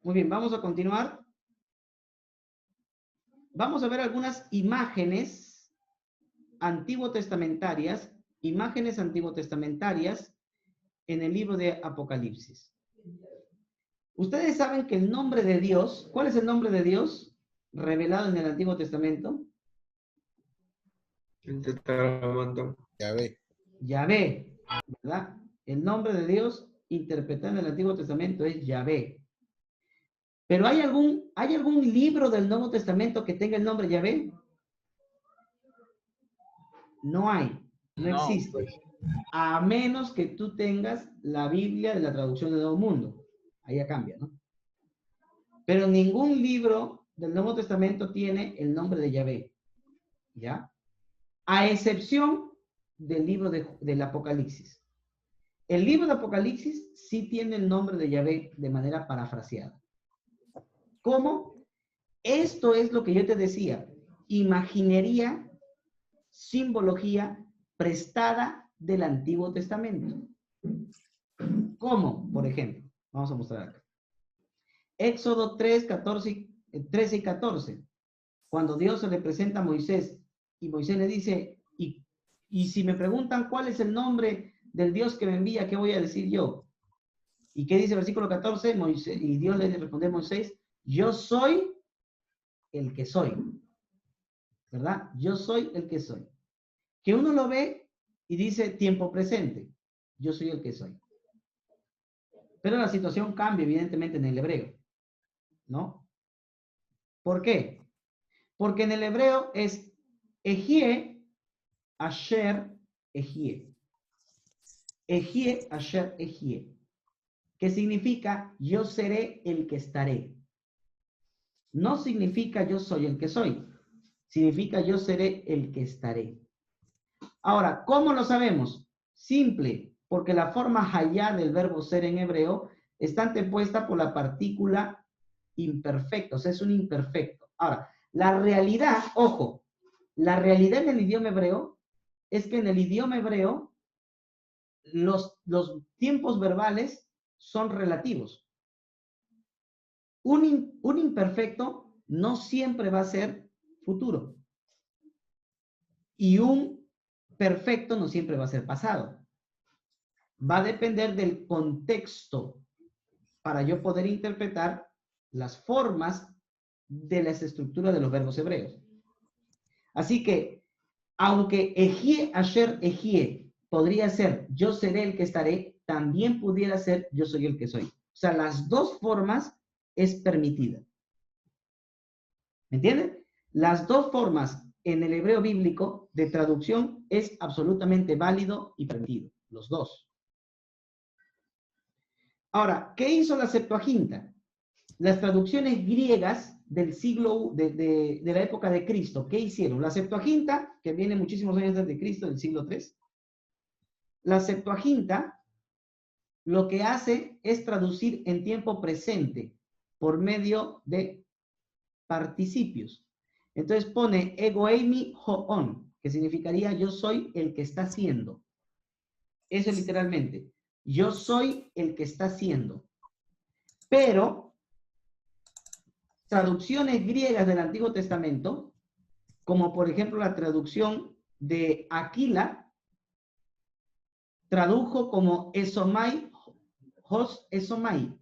Muy bien, vamos a continuar. Vamos a ver algunas imágenes antiguo testamentarias en el libro de Apocalipsis. Ustedes saben que el nombre de Dios, ¿cuál es el nombre de Dios revelado en el Antiguo Testamento? El tetragrammaton. Yahvé. Yahvé, ¿verdad? El nombre de Dios interpretado en el Antiguo Testamento es Yahvé. Pero ¿hay algún libro del Nuevo Testamento que tenga el nombre Yahvé? No hay, no No, existe. pues. A menos que tú tengas la Biblia de la traducción del Nuevo Mundo. Ahí ya cambia, ¿no? Pero ningún libro del Nuevo Testamento tiene el nombre de Yahvé, ¿ya? A excepción del libro del Apocalipsis. El libro de Apocalipsis sí tiene el nombre de Yahvé de manera parafraseada. ¿Cómo? Esto es lo que yo te decía. Imaginería, simbología prestada del Antiguo Testamento. ¿Cómo? Por ejemplo, vamos a mostrar acá. Éxodo 3, 13 y 14. Cuando Dios se le presenta a Moisés y Moisés le dice, y si me preguntan cuál es el nombre del Dios que me envía, ¿qué voy a decir yo? ¿Y qué dice el versículo 14? Y Dios le responde a Moisés, yo soy el que soy. ¿Verdad? Yo soy el que soy. Que uno lo ve y dice tiempo presente. Yo soy el que soy. Pero la situación cambia evidentemente en el hebreo. ¿No? ¿Por qué? Porque en el hebreo es Ejie, Asher, Ejie. Ejie, Asher, Ejie. Que significa yo seré el que estaré. No significa yo soy el que soy. Significa yo seré el que estaré. Ahora, ¿cómo lo sabemos? Simple, porque la forma hayá del verbo ser en hebreo está antepuesta por la partícula imperfecto, o sea, es un imperfecto. Ahora, la realidad, ojo, la realidad en el idioma hebreo es que en el idioma hebreo los tiempos verbales son relativos. Un imperfecto no siempre va a ser futuro. Y un perfecto no siempre va a ser pasado. Va a depender del contexto para yo poder interpretar las formas de las estructuras de los verbos hebreos. Así que, aunque Ejie, Asher, Ejie podría ser yo seré el que estaré, también pudiera ser yo soy el que soy. O sea, las dos formas es permitida. ¿Me entienden? Las dos formas en el hebreo bíblico de traducción es absolutamente válido y permitido. Los dos. Ahora, ¿qué hizo la Septuaginta? Las traducciones griegas del siglo, de la época de Cristo, ¿qué hicieron? La Septuaginta, que viene muchísimos años antes de Cristo, del siglo III, la Septuaginta lo que hace es traducir en tiempo presente por medio de participios. Entonces pone ego eimi hoon, que significaría yo soy el que está haciendo. Eso literalmente. Yo soy el que está haciendo. Pero traducciones griegas del Antiguo Testamento, como por ejemplo la traducción de Aquila, tradujo como esomai, hos esomai,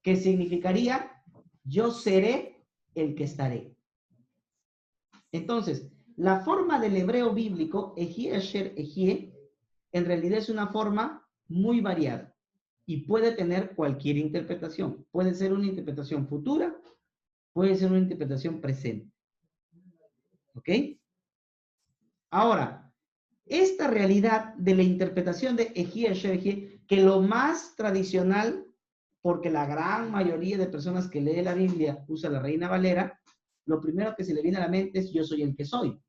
que significaría yo seré el que estaré. Entonces, la forma del hebreo bíblico, ejie, asher, ejie, en realidad es una forma muy variada y puede tener cualquier interpretación. Puede ser una interpretación futura, puede ser una interpretación presente. ¿Ok? Ahora, esta realidad de la interpretación de ejie, asher, ejie, que lo más tradicional, porque la gran mayoría de personas que lee la Biblia usa la Reina Valera, lo primero que se le viene a la mente es yo soy el que soy.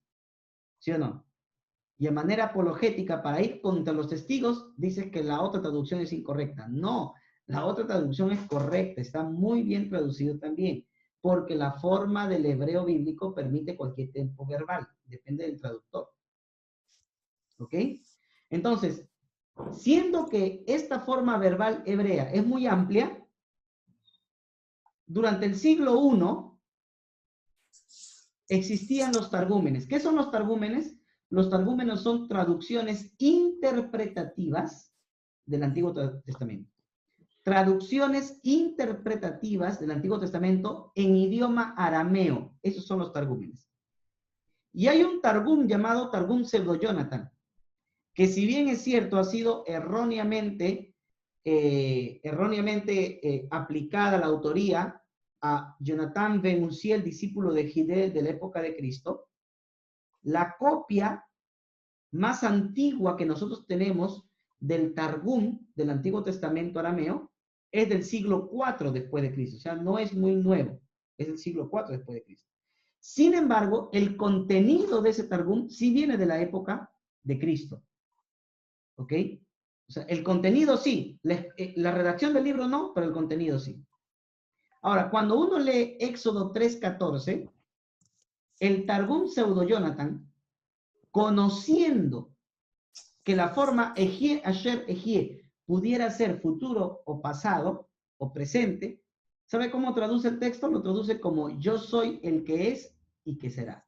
¿Sí o no? Y de manera apologética, para ir contra los testigos, dice que la otra traducción es incorrecta. No, la otra traducción es correcta, está muy bien traducido también, porque la forma del hebreo bíblico permite cualquier tiempo verbal, depende del traductor. ¿Ok? Entonces, siendo que esta forma verbal hebrea es muy amplia, durante el siglo I existían los targúmenes. ¿Qué son los targúmenes? Los targúmenes son traducciones interpretativas del Antiguo Testamento. Traducciones interpretativas del Antiguo Testamento en idioma arameo. Esos son los targúmenes. Y hay un targum llamado Targum Pseudo-Jonathan, que si bien es cierto, ha sido erróneamente aplicada la autoría a Jonathan ben Uziel, discípulo de Gidel de la época de Cristo. La copia más antigua que nosotros tenemos del Targum del Antiguo Testamento arameo es del siglo IV después de Cristo. O sea, no es muy nuevo, es del siglo IV después de Cristo. Sin embargo, el contenido de ese Targum sí viene de la época de Cristo. ¿Ok? O sea, el contenido sí, la redacción del libro no, pero el contenido sí. Ahora, cuando uno lee Éxodo 3:14, el Targum Pseudo-Jonathan, conociendo que la forma Ejie Asher Ejie pudiera ser futuro o pasado o presente, ¿sabe cómo traduce el texto? Lo traduce como yo soy el que es y que será.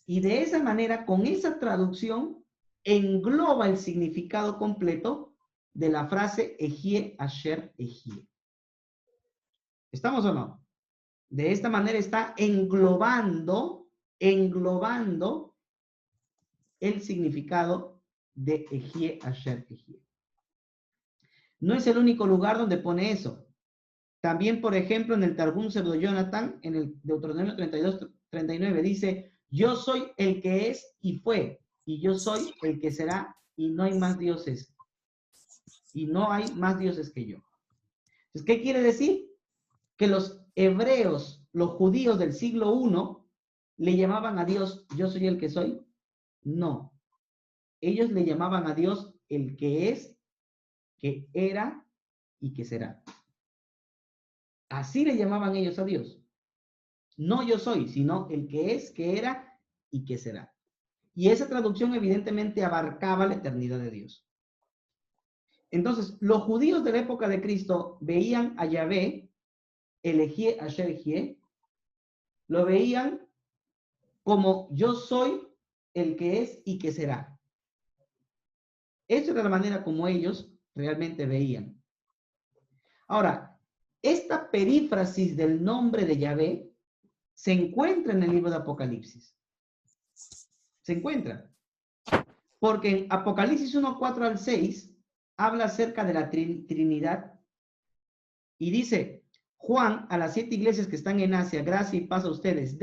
Y de esa manera, con esa traducción, engloba el significado completo de la frase Ejie Asher Ejie. ¿Estamos o no? De esta manera está englobando el significado de Ejie Asher Ejie. No es el único lugar donde pone eso. También, por ejemplo, en el Targum Pseudo-Jonathan, en el Deuteronomio 32:39, dice, yo soy el que es y fue, y yo soy el que será, y no hay más dioses. Y no hay más dioses que yo. Entonces, ¿qué quiere decir? Que los hebreos, los judíos del siglo I, le llamaban a Dios, yo soy el que soy. No. Ellos le llamaban a Dios el que es, que era y que será. Así le llamaban ellos a Dios. No yo soy, sino el que es, que era y que será. Y esa traducción evidentemente abarcaba la eternidad de Dios. Entonces, los judíos de la época de Cristo veían a Yahvé, el Ejie Asher Ejie, lo veían como yo soy el que es y que será. Esa era la manera como ellos realmente veían. Ahora, esta perífrasis del nombre de Yahvé se encuentra en el libro de Apocalipsis. Se encuentra. Porque en Apocalipsis 1:4-6 habla acerca de la Trinidad y dice, Juan, a las 7 iglesias que están en Asia, gracia y paz a ustedes,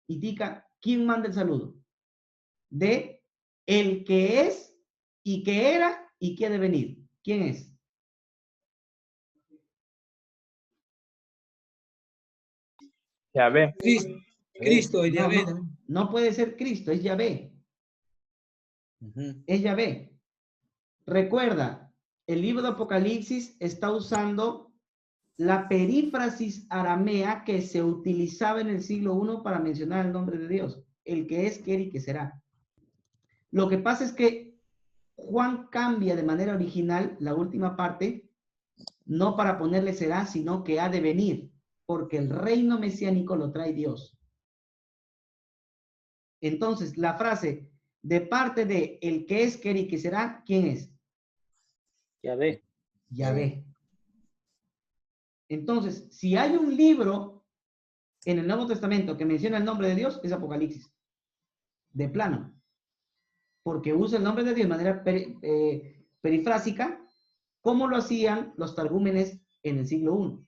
indica quién manda el saludo. De el que es y que era y que ha de venir. ¿Quién es? Yahvé. Cristo y Yahvé. No puede ser Cristo, es Yahvé. Es Yahvé. Recuerda, el libro de Apocalipsis está usando la perífrasis aramea que se utilizaba en el siglo I para mencionar el nombre de Dios, el que es, que era y que será. Lo que pasa es que Juan cambia de manera original la última parte, no para ponerle será, sino que ha de venir, porque el reino mesiánico lo trae Dios. Entonces, la frase de parte de el que es, que era y que será, ¿quién es? Yahvé. Yahvé. Entonces, si hay un libro en el Nuevo Testamento que menciona el nombre de Dios, es Apocalipsis. De plano. Porque usa el nombre de Dios de manera perifrásica, como lo hacían los targúmenes en el siglo I.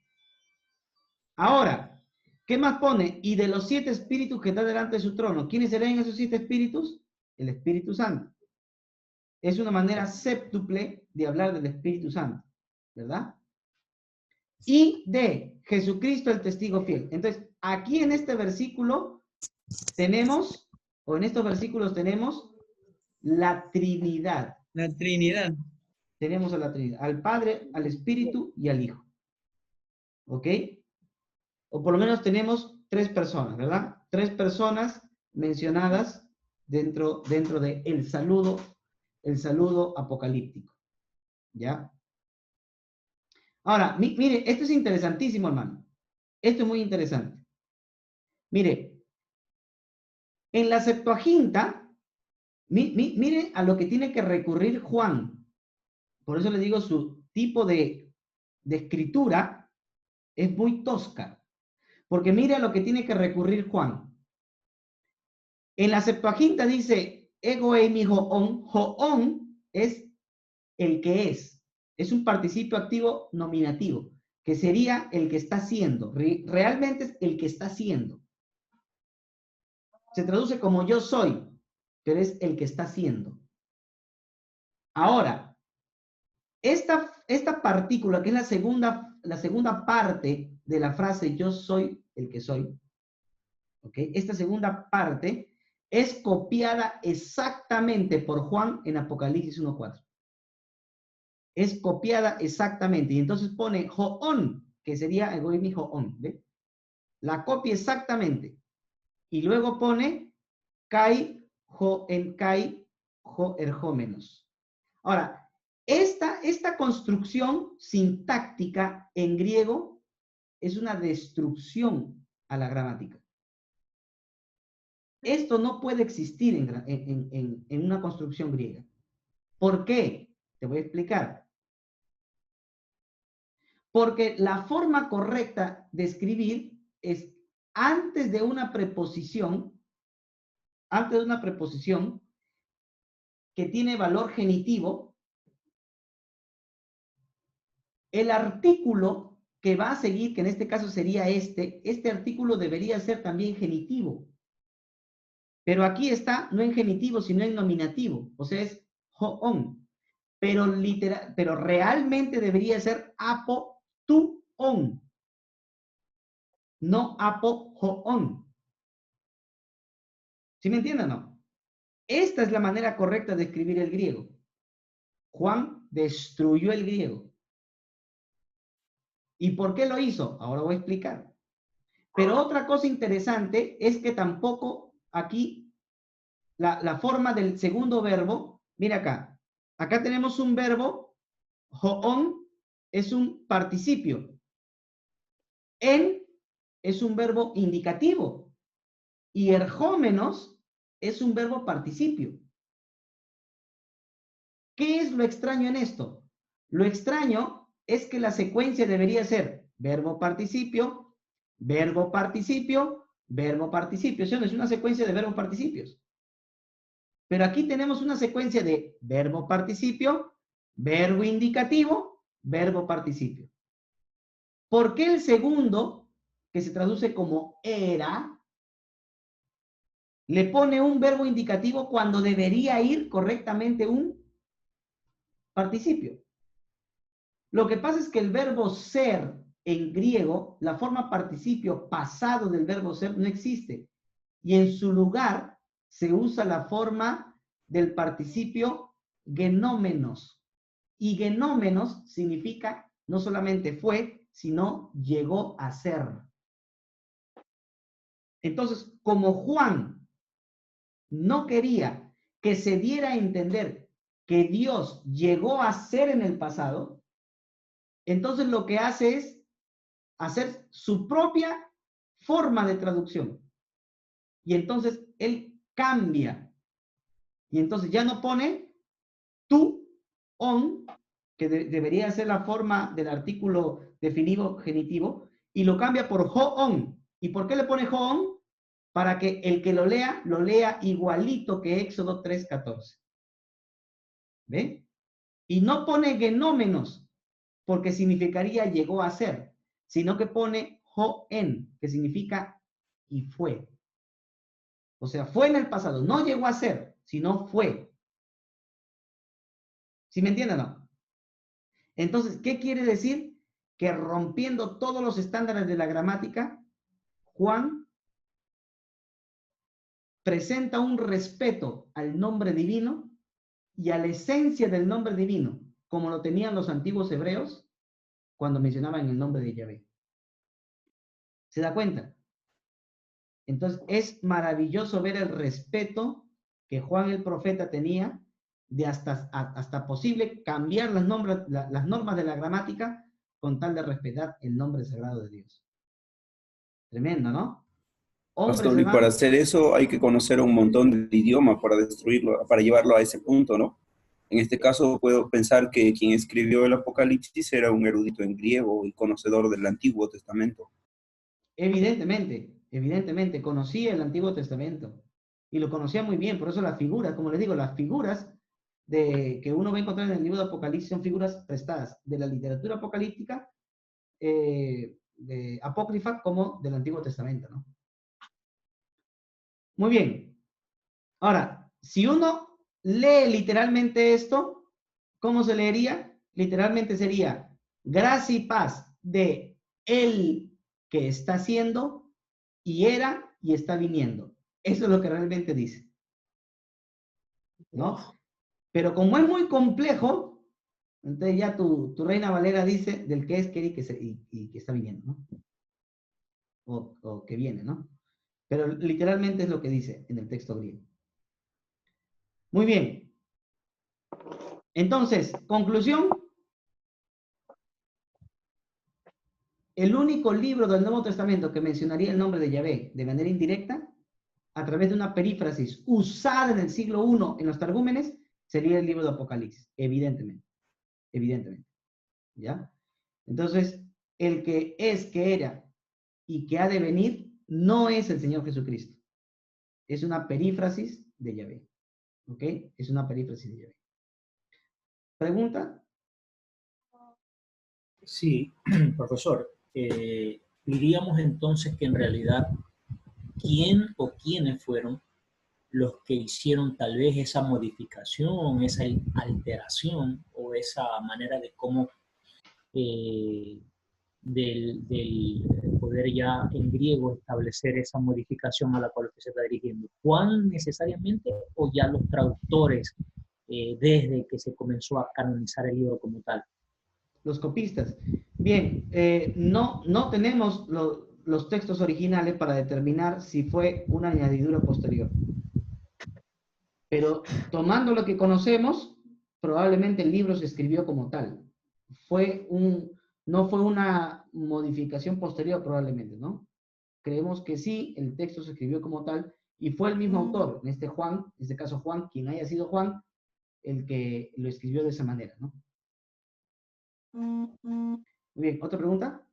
Ahora, ¿qué más pone? Y de los 7 espíritus que está delante de su trono. ¿Quiénes serán esos 7 espíritus? El Espíritu Santo. Es una manera séptuple de hablar del Espíritu Santo, ¿verdad? Y de Jesucristo el testigo fiel. Entonces, aquí en este versículo tenemos, o en estos versículos tenemos la Trinidad. La Trinidad. Tenemos a la Trinidad, al Padre, al Espíritu y al Hijo. ¿Ok? O por lo menos tenemos 3 personas, ¿verdad? 3 personas mencionadas dentro de el saludo apocalíptico. ¿Ya? Ahora, mire, esto es interesantísimo, hermano. Esto es muy interesante. Mire, en la Septuaginta, mire a lo que tiene que recurrir Juan. Por eso le digo, su tipo de escritura es muy tosca. Porque mire a lo que tiene que recurrir Juan. En la Septuaginta dice, ego eimi hoon. Hoon es el que es. Es un participio activo nominativo, que sería el que está haciendo. Realmente es el que está haciendo. Se traduce como yo soy, pero es el que está haciendo. Ahora, esta partícula, que es la segunda parte de la frase yo soy el que soy, ¿ok? Esta segunda parte es copiada exactamente por Juan en Apocalipsis 1:4. Es copiada exactamente. Y entonces pone Hoon, que sería el goimi Hoon, ¿ve? La copia exactamente. Y luego pone Kai, Ho, en Kai, Ho, erjómenos. Ahora, esta construcción sintáctica en griego es una destrucción a la gramática. Esto no puede existir en una construcción griega. ¿Por qué? Te voy a explicar. Porque la forma correcta de escribir es antes de una preposición que tiene valor genitivo, el artículo que va a seguir, que en este caso sería este artículo debería ser también genitivo. Pero aquí está no en genitivo, sino en nominativo. O sea, es hoon. Pero realmente debería ser apo tu on. No apo hoon. ¿Sí me entienden o no? Esta es la manera correcta de escribir el griego. Juan destruyó el griego. ¿Y por qué lo hizo? Ahora voy a explicar. Pero otra cosa interesante es que tampoco aquí la forma del segundo verbo, mira acá tenemos un verbo, hoon es un participio, en es un verbo indicativo y erjómenos es un verbo participio. ¿Qué es lo extraño en esto? Lo extraño es que la secuencia debería ser verbo participio, verbo participio, verbo participio. ¿Sí? Es una secuencia de verbos participios. Pero aquí tenemos una secuencia de verbo participio, verbo indicativo, verbo participio. ¿Por qué el segundo, que se traduce como era, le pone un verbo indicativo cuando debería ir correctamente un participio? Lo que pasa es que el verbo ser en griego, la forma participio pasado del verbo ser no existe. Y en su lugar se usa la forma del participio genómenos. Y genómenos significa no solamente fue, sino llegó a ser. Entonces, como Juan no quería que se diera a entender que Dios llegó a ser en el pasado, entonces lo que hace es hacer su propia forma de traducción. Y entonces él cambia. Y entonces ya no pone tú, on, que debería ser la forma del artículo definido genitivo, y lo cambia por ho-on. ¿Y por qué le pone ho-on? Para que el que lo lea igualito que Éxodo 3:14. ¿Ve? Y no pone genómenos, porque significaría llegó a ser, sino que pone ho-en, que significa y fue. O sea, fue en el pasado, no llegó a ser, sino fue. ¿Sí me entienden o no? Entonces, ¿qué quiere decir? Que rompiendo todos los estándares de la gramática, Juan presenta un respeto al nombre divino y a la esencia del nombre divino, como lo tenían los antiguos hebreos cuando mencionaban el nombre de Yahvé. ¿Se da cuenta? Entonces, es maravilloso ver el respeto que Juan el profeta tenía de hasta posible cambiar las normas de la gramática con tal de respetar el nombre sagrado de Dios. Tremendo, ¿no? Hombres, Pastor, y para hermanos, hacer eso hay que conocer un montón de idiomas para destruirlo, para llevarlo a ese punto, ¿no? En este caso puedo pensar que quien escribió el Apocalipsis era un erudito en griego y conocedor del Antiguo Testamento. evidentemente, conocía el Antiguo Testamento y lo conocía muy bien, por eso las figuras, como les digo, las figuras que uno va a encontrar en el libro de Apocalipsis son figuras prestadas de la literatura apocalíptica, de apócrifa, como del Antiguo Testamento, ¿no? Muy bien. Ahora, si uno lee literalmente esto, ¿cómo se leería? Literalmente sería gracia y paz de el que está haciendo y era y está viniendo. Eso es lo que realmente dice, ¿no? Pero como es muy complejo, entonces ya tu Reina Valera dice del que es, que y que está viniendo, ¿no? O que viene, ¿no? Pero literalmente es lo que dice en el texto griego. Muy bien. Entonces, conclusión. El único libro del Nuevo Testamento que mencionaría el nombre de Yahvé de manera indirecta, a través de una perífrasis usada en el siglo I en los targúmenes, sería el libro de Apocalipsis, evidentemente. Evidentemente. ¿Ya? Entonces, el que es, que era y que ha de venir no es el Señor Jesucristo. Es una perífrasis de Yahvé. ¿Ok? Es una perífrasis de Yahvé. ¿Pregunta? Sí, profesor. Diríamos entonces que en realidad, ¿quién o quiénes fueron los que hicieron tal vez esa modificación, esa alteración o esa manera de cómo del poder ya en griego establecer esa modificación a la cual usted se está dirigiendo? ¿Juan necesariamente o ya los traductores desde que se comenzó a canonizar el libro como tal? Los copistas. Bien, no tenemos los textos originales para determinar si fue una añadidura posterior. Pero tomando lo que conocemos, probablemente el libro se escribió como tal. No fue una modificación posterior, probablemente, ¿no? Creemos que sí, el texto se escribió como tal y fue el mismo autor, en este caso Juan, quien haya sido Juan, el que lo escribió de esa manera, ¿no? Muy bien, ¿otra pregunta?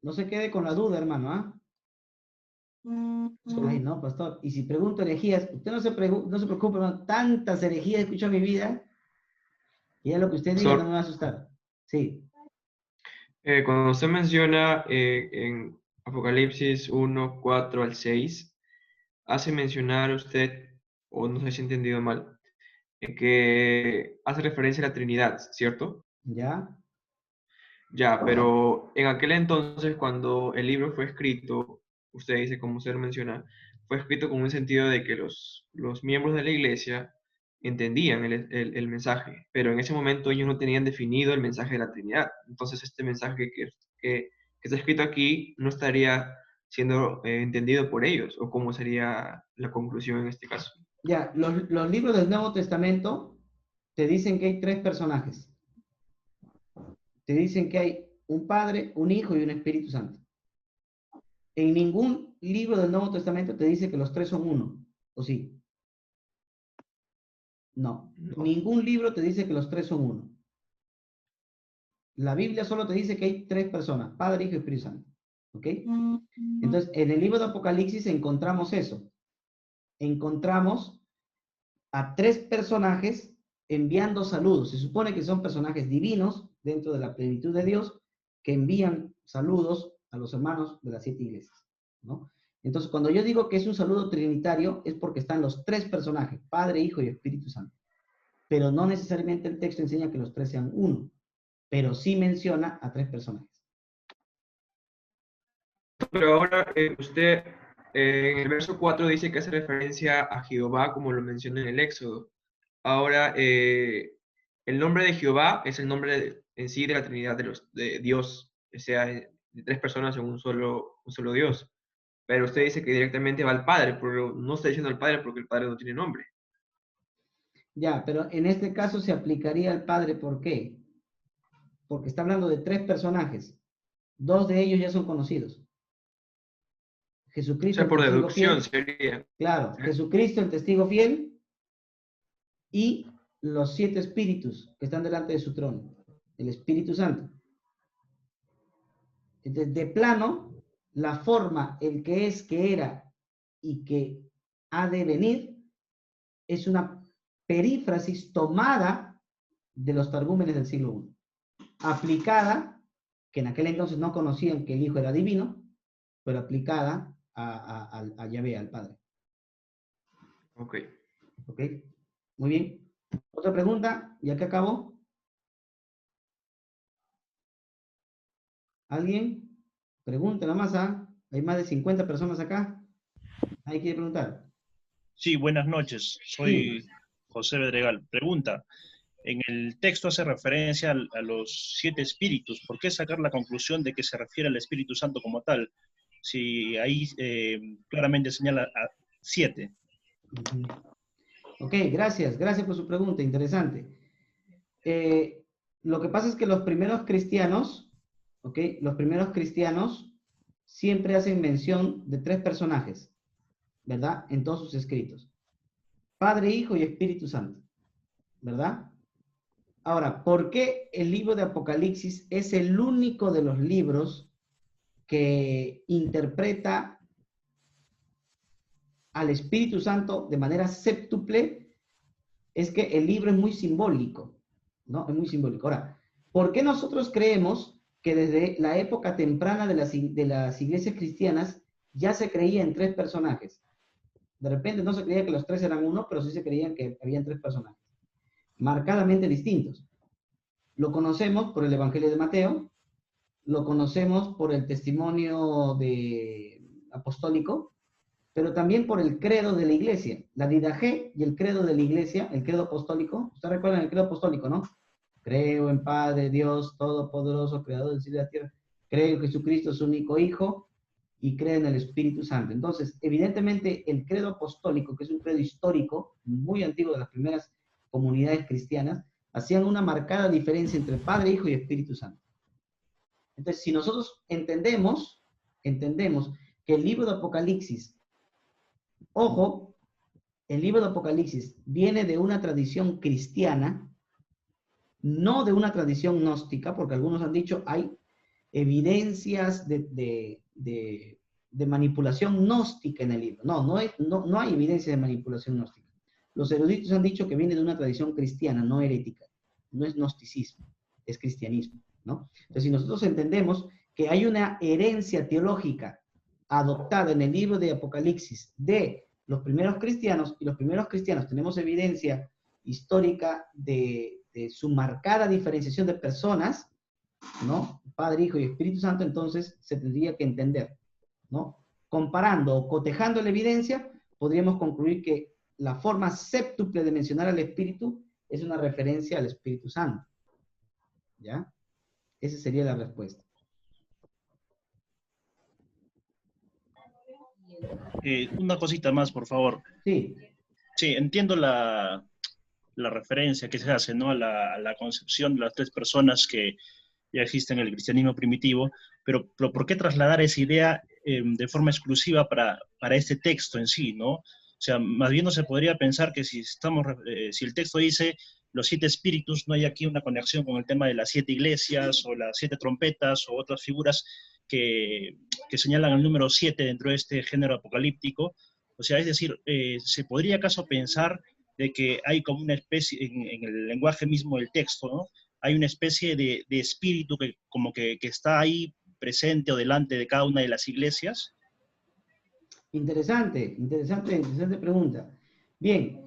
No se quede con la duda, hermano, ¿ah? Ay, no, pastor. Y si pregunto herejías, usted no se preocupe, hermano, tantas herejías he escuchado en mi vida, y ya lo que usted diga no me va a asustar. Sí, Cuando usted menciona en Apocalipsis 1, 4 al 6, hace mencionar usted, o no sé si he entendido mal, que hace referencia a la Trinidad, ¿cierto? ya. Ya, pero en aquel entonces, cuando el libro fue escrito, usted dice, como usted menciona, fue escrito con un sentido de que los miembros de la iglesia entendían el mensaje, pero en ese momento ellos no tenían definido el mensaje de la Trinidad. Entonces, este mensaje que está escrito aquí no estaría siendo entendido por ellos, o cómo sería la conclusión en este caso. Ya, los libros del Nuevo Testamento te dicen que hay tres personajes. Te dicen que hay un Padre, un Hijo y un Espíritu Santo. En ningún libro del Nuevo Testamento te dice que los tres son uno, ¿o sí? No, No. ningún libro te dice que los tres son uno. La Biblia solo te dice que hay tres personas, Padre, Hijo y Espíritu Santo. ¿Ok? Entonces, en el libro de Apocalipsis encontramos eso. Encontramos a tres personajes enviando saludos. Se supone que son personajes divinos dentro de la plenitud de Dios que envían saludos a los hermanos de las 7 iglesias, ¿no? Entonces, cuando yo digo que es un saludo trinitario, es porque están los tres personajes, Padre, Hijo y Espíritu Santo. Pero no necesariamente el texto enseña que los tres sean uno, pero sí menciona a tres personajes. Pero ahora usted en el verso 4 dice que hace referencia a Jehová como lo menciona en el Éxodo. Ahora, el nombre de Jehová es el nombre en sí de la Trinidad de Dios, o sea, de tres personas en un solo Dios. Pero usted dice que directamente va al Padre, pero no está diciendo al Padre porque el Padre no tiene nombre. Ya, pero en este caso se aplicaría al Padre, ¿por qué? porque está hablando de 3 personajes. 2 de ellos ya son conocidos. O Jesucristo, sea, el por testigo deducción fiel. sería. Claro, Jesucristo, el testigo fiel, y los 7 espíritus que están delante de su trono, el Espíritu Santo. Entonces, de plano, la forma, el que es, que era y que ha de venir, es una perífrasis tomada de los targúmenes del siglo I, aplicada, que en aquel entonces no conocían que el Hijo era divino, pero aplicada a Yahvé, al Padre. Ok. ¿Ok? Muy bien. Otra pregunta, ya que acabó. ¿Alguien? Pregunta la masa. Hay más de 50 personas acá. ¿Hay que preguntar? Sí, buenas noches. Soy José Bedregal. Pregunta, en el texto hace referencia a los 7 espíritus. ¿Por qué sacar la conclusión de que se refiere al Espíritu Santo como tal? Si ahí claramente señala a 7. Ok, gracias. Gracias por su pregunta. Interesante. Lo que pasa es que los primeros cristianos, ¿ok? Los primeros cristianos siempre hacen mención de 3 personajes, ¿verdad? En todos sus escritos. Padre, Hijo y Espíritu Santo, ¿verdad? Ahora, ¿por qué el libro de Apocalipsis es el único de los libros que interpreta al Espíritu Santo de manera séptuple? Es que el libro es muy simbólico, ¿no? Es muy simbólico. Ahora, ¿por qué nosotros creemos que desde la época temprana de las iglesias cristianas ya se creía en 3 personajes? De repente no se creía que los 3 eran uno, pero sí se creían que habían 3 personajes, marcadamente distintos. Lo conocemos por el Evangelio de Mateo, lo conocemos por el testimonio apostólico, pero también por el credo de la iglesia, la Didaché y el credo de la iglesia, el credo apostólico. Ustedes recuerdan el credo apostólico, ¿no? Creo en Padre Dios Todopoderoso, Creador del cielo y de la tierra. Creo en Jesucristo, su único Hijo, y creo en el Espíritu Santo. Entonces, evidentemente, el credo apostólico, que es un credo histórico, muy antiguo de las primeras comunidades cristianas, hacían una marcada diferencia entre Padre, Hijo y Espíritu Santo. Entonces, si nosotros entendemos que el libro de Apocalipsis, ojo, el libro de Apocalipsis viene de una tradición cristiana, no de una tradición gnóstica, porque algunos han dicho hay evidencias de manipulación gnóstica en el libro. No hay evidencia de manipulación gnóstica. Los eruditos han dicho que viene de una tradición cristiana, no herética. No es gnosticismo, es cristianismo, ¿no? Entonces, si nosotros entendemos que hay una herencia teológica adoptada en el libro de Apocalipsis de los primeros cristianos, y los primeros cristianos tenemos evidencia histórica de su marcada diferenciación de personas, ¿no? Padre, Hijo y Espíritu Santo, entonces se tendría que entender, ¿no? Comparando o cotejando la evidencia, podríamos concluir que la forma séptuple de mencionar al Espíritu es una referencia al Espíritu Santo. ¿Ya? Esa sería la respuesta. Una cosita más, por favor. Sí. Sí, entiendo la referencia que se hace, ¿no? A la concepción de las 3 personas que ya existen en el cristianismo primitivo, pero ¿por qué trasladar esa idea de forma exclusiva para este texto en sí, ¿no? O sea, más bien no se podría pensar que si el texto dice los 7 espíritus, no hay aquí una conexión con el tema de las 7 iglesias o las 7 trompetas o otras figuras que señalan el número 7 dentro de este género apocalíptico. O sea, es decir, ¿se podría acaso pensar de que hay como una especie, en el lenguaje mismo del texto, ¿no? Hay una especie de espíritu que como que está ahí presente o delante de cada una de las iglesias? Interesante pregunta. Bien,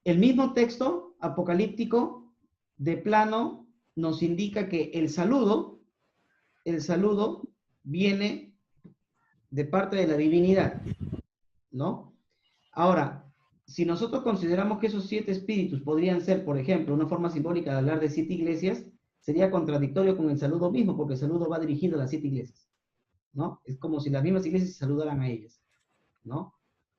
el mismo texto apocalíptico de plano nos indica que el saludo viene de parte de la divinidad, ¿no? Ahora, si nosotros consideramos que esos 7 espíritus podrían ser, por ejemplo, una forma simbólica de hablar de 7 iglesias, sería contradictorio con el saludo mismo, porque el saludo va dirigido a las 7 iglesias, ¿no? Es como si las mismas iglesias se saludaran a ellas, ¿no?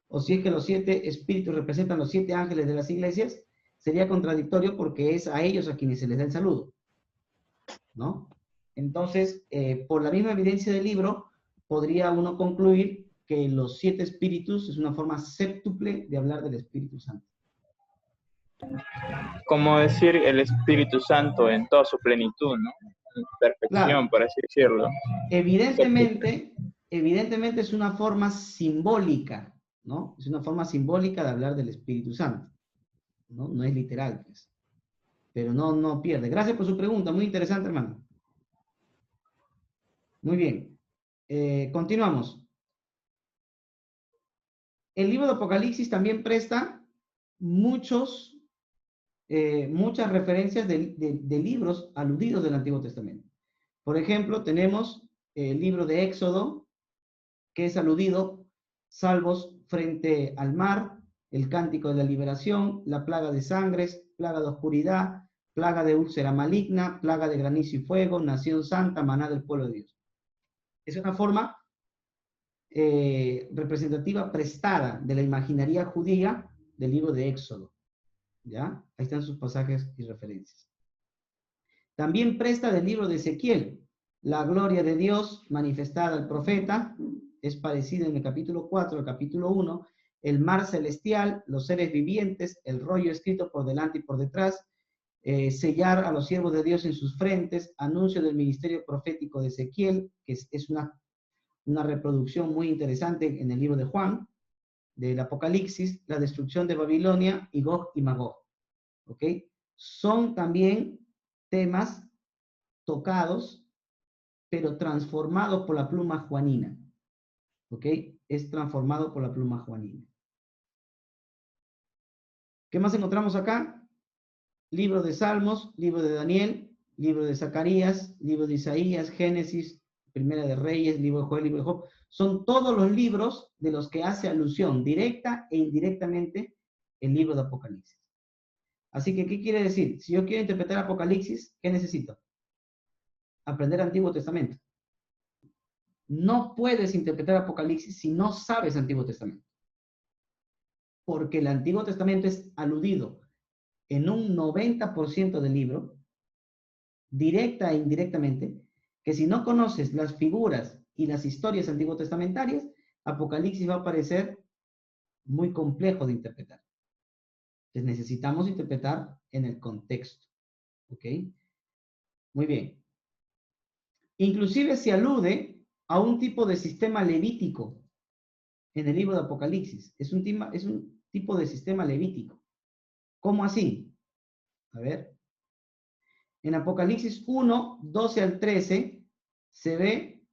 O si es que los 7 espíritus representan los 7 ángeles de las iglesias, sería contradictorio porque es a ellos a quienes se les da el saludo, ¿no? Entonces, por la misma evidencia del libro, podría uno concluir que los 7 espíritus es una forma séptuple de hablar del Espíritu Santo. Como decir el Espíritu Santo en toda su plenitud, ¿no? En perfección, Claro. por así decirlo. Evidentemente es una forma simbólica, ¿no? Es una forma simbólica de hablar del Espíritu Santo, ¿no? No es literal, pues. Pero no pierde. Gracias por su pregunta, muy interesante, hermano. Muy bien. Continuamos. El libro de Apocalipsis también presta muchas referencias de libros aludidos del Antiguo Testamento. Por ejemplo, tenemos el libro de Éxodo, que es aludido, salvos frente al mar, el cántico de la liberación, la plaga de sangres, plaga de oscuridad, plaga de úlcera maligna, plaga de granizo y fuego, nación santa, maná del pueblo de Dios. Es una forma representativa prestada de la imaginería judía del libro de Éxodo. ¿Ya? Ahí están sus pasajes y referencias. También presta del libro de Ezequiel. La gloria de Dios manifestada al profeta es parecida en el capítulo 4, el capítulo 1, el mar celestial, los seres vivientes, el rollo escrito por delante y por detrás, sellar a los siervos de Dios en sus frentes, anuncio del ministerio profético de Ezequiel, que es una reproducción muy interesante en el libro de Juan, del Apocalipsis, la destrucción de Babilonia y Gog y Magog. ¿Ok? Son también temas tocados, pero transformados por la pluma juanina. ¿Ok? Es transformado por la pluma juanina. ¿Qué más encontramos acá? Libro de Salmos, libro de Daniel, libro de Zacarías, libro de Isaías, Génesis, Primera de Reyes, libro de Joel, libro de Job. Son todos los libros de los que hace alusión directa e indirectamente el libro de Apocalipsis. Así que, ¿qué quiere decir? Si yo quiero interpretar Apocalipsis, ¿qué necesito? Aprender Antiguo Testamento. No puedes interpretar Apocalipsis si no sabes Antiguo Testamento. Porque el Antiguo Testamento es aludido en un 90% del libro, directa e indirectamente, que si no conoces las figuras y las historias antiguo-testamentarias, Apocalipsis va a parecer muy complejo de interpretar. Entonces necesitamos interpretar en el contexto. ¿Ok? Muy bien. Inclusive se alude a un tipo de sistema levítico en el libro de Apocalipsis. Es un tipo de sistema levítico. ¿Cómo así? A ver. En Apocalipsis 1, 12 al 13, se ve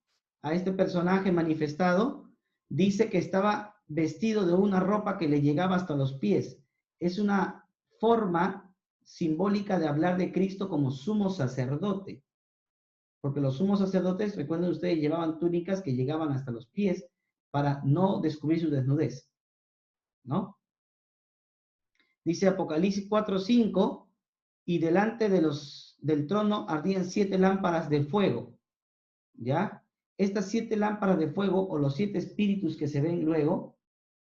a este personaje manifestado. Dice que estaba vestido de una ropa que le llegaba hasta los pies. Es una forma simbólica de hablar de Cristo como sumo sacerdote. Porque los sumos sacerdotes, recuerden ustedes, llevaban túnicas que llegaban hasta los pies para no descubrir su desnudez, ¿no? Dice Apocalipsis 4:5, y delante del trono ardían 7 lámparas de fuego, ¿ya? Estas 7 lámparas de fuego, o los 7 espíritus que se ven luego,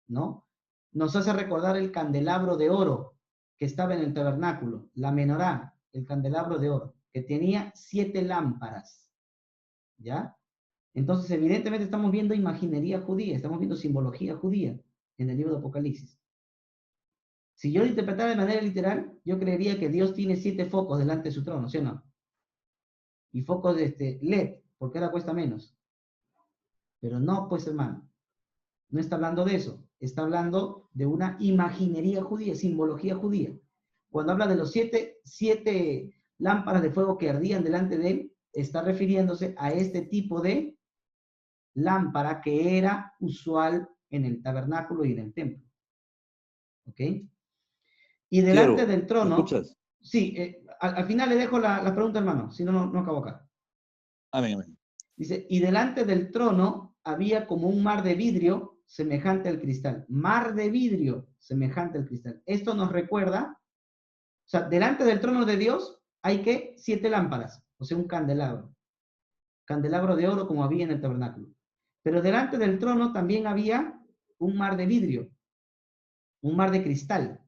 ¿no? Nos hace recordar el candelabro de oro que estaba en el tabernáculo, la menorá, el candelabro de oro, que tenía 7 lámparas, ¿ya? Entonces, evidentemente estamos viendo imaginería judía, estamos viendo simbología judía en el libro de Apocalipsis. Si yo lo interpretara de manera literal, yo creería que Dios tiene 7 focos delante de su trono, ¿sí o no? Y focos de LED, porque ahora cuesta menos. Pero no, pues hermano, no está hablando de eso. Está hablando de una imaginería judía, simbología judía. Cuando habla de los 7 lámparas de fuego que ardían delante de él, está refiriéndose a este tipo de lámpara que era usual en el tabernáculo y en el templo. ¿Ok? Y delante del trono... ¿Me escuchas? Sí, al final le dejo la pregunta, hermano, si no, no acabo acá. Amén, amén. Dice, y delante del trono había como un mar de vidrio semejante al cristal. Mar de vidrio semejante al cristal. Esto nos recuerda, o sea, delante del trono de Dios hay que 7 lámparas, o sea, un candelabro. Candelabro de oro como había en el tabernáculo. Pero delante del trono también había un mar de vidrio, un mar de cristal,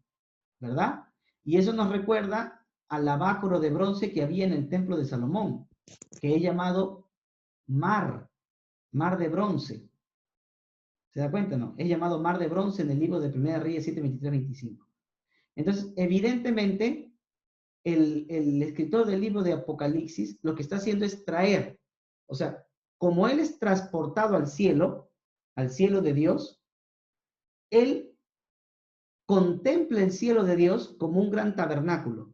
¿verdad? Y eso nos recuerda al lavacro de bronce que había en el templo de Salomón, que es llamado mar de bronce. ¿Se da cuenta, no? Es llamado mar de bronce en el libro de Primera Reyes 7, 23, 25. Entonces, evidentemente, el escritor del libro de Apocalipsis lo que está haciendo es traer, o sea, como él es transportado al cielo de Dios, él contempla el cielo de Dios como un gran tabernáculo.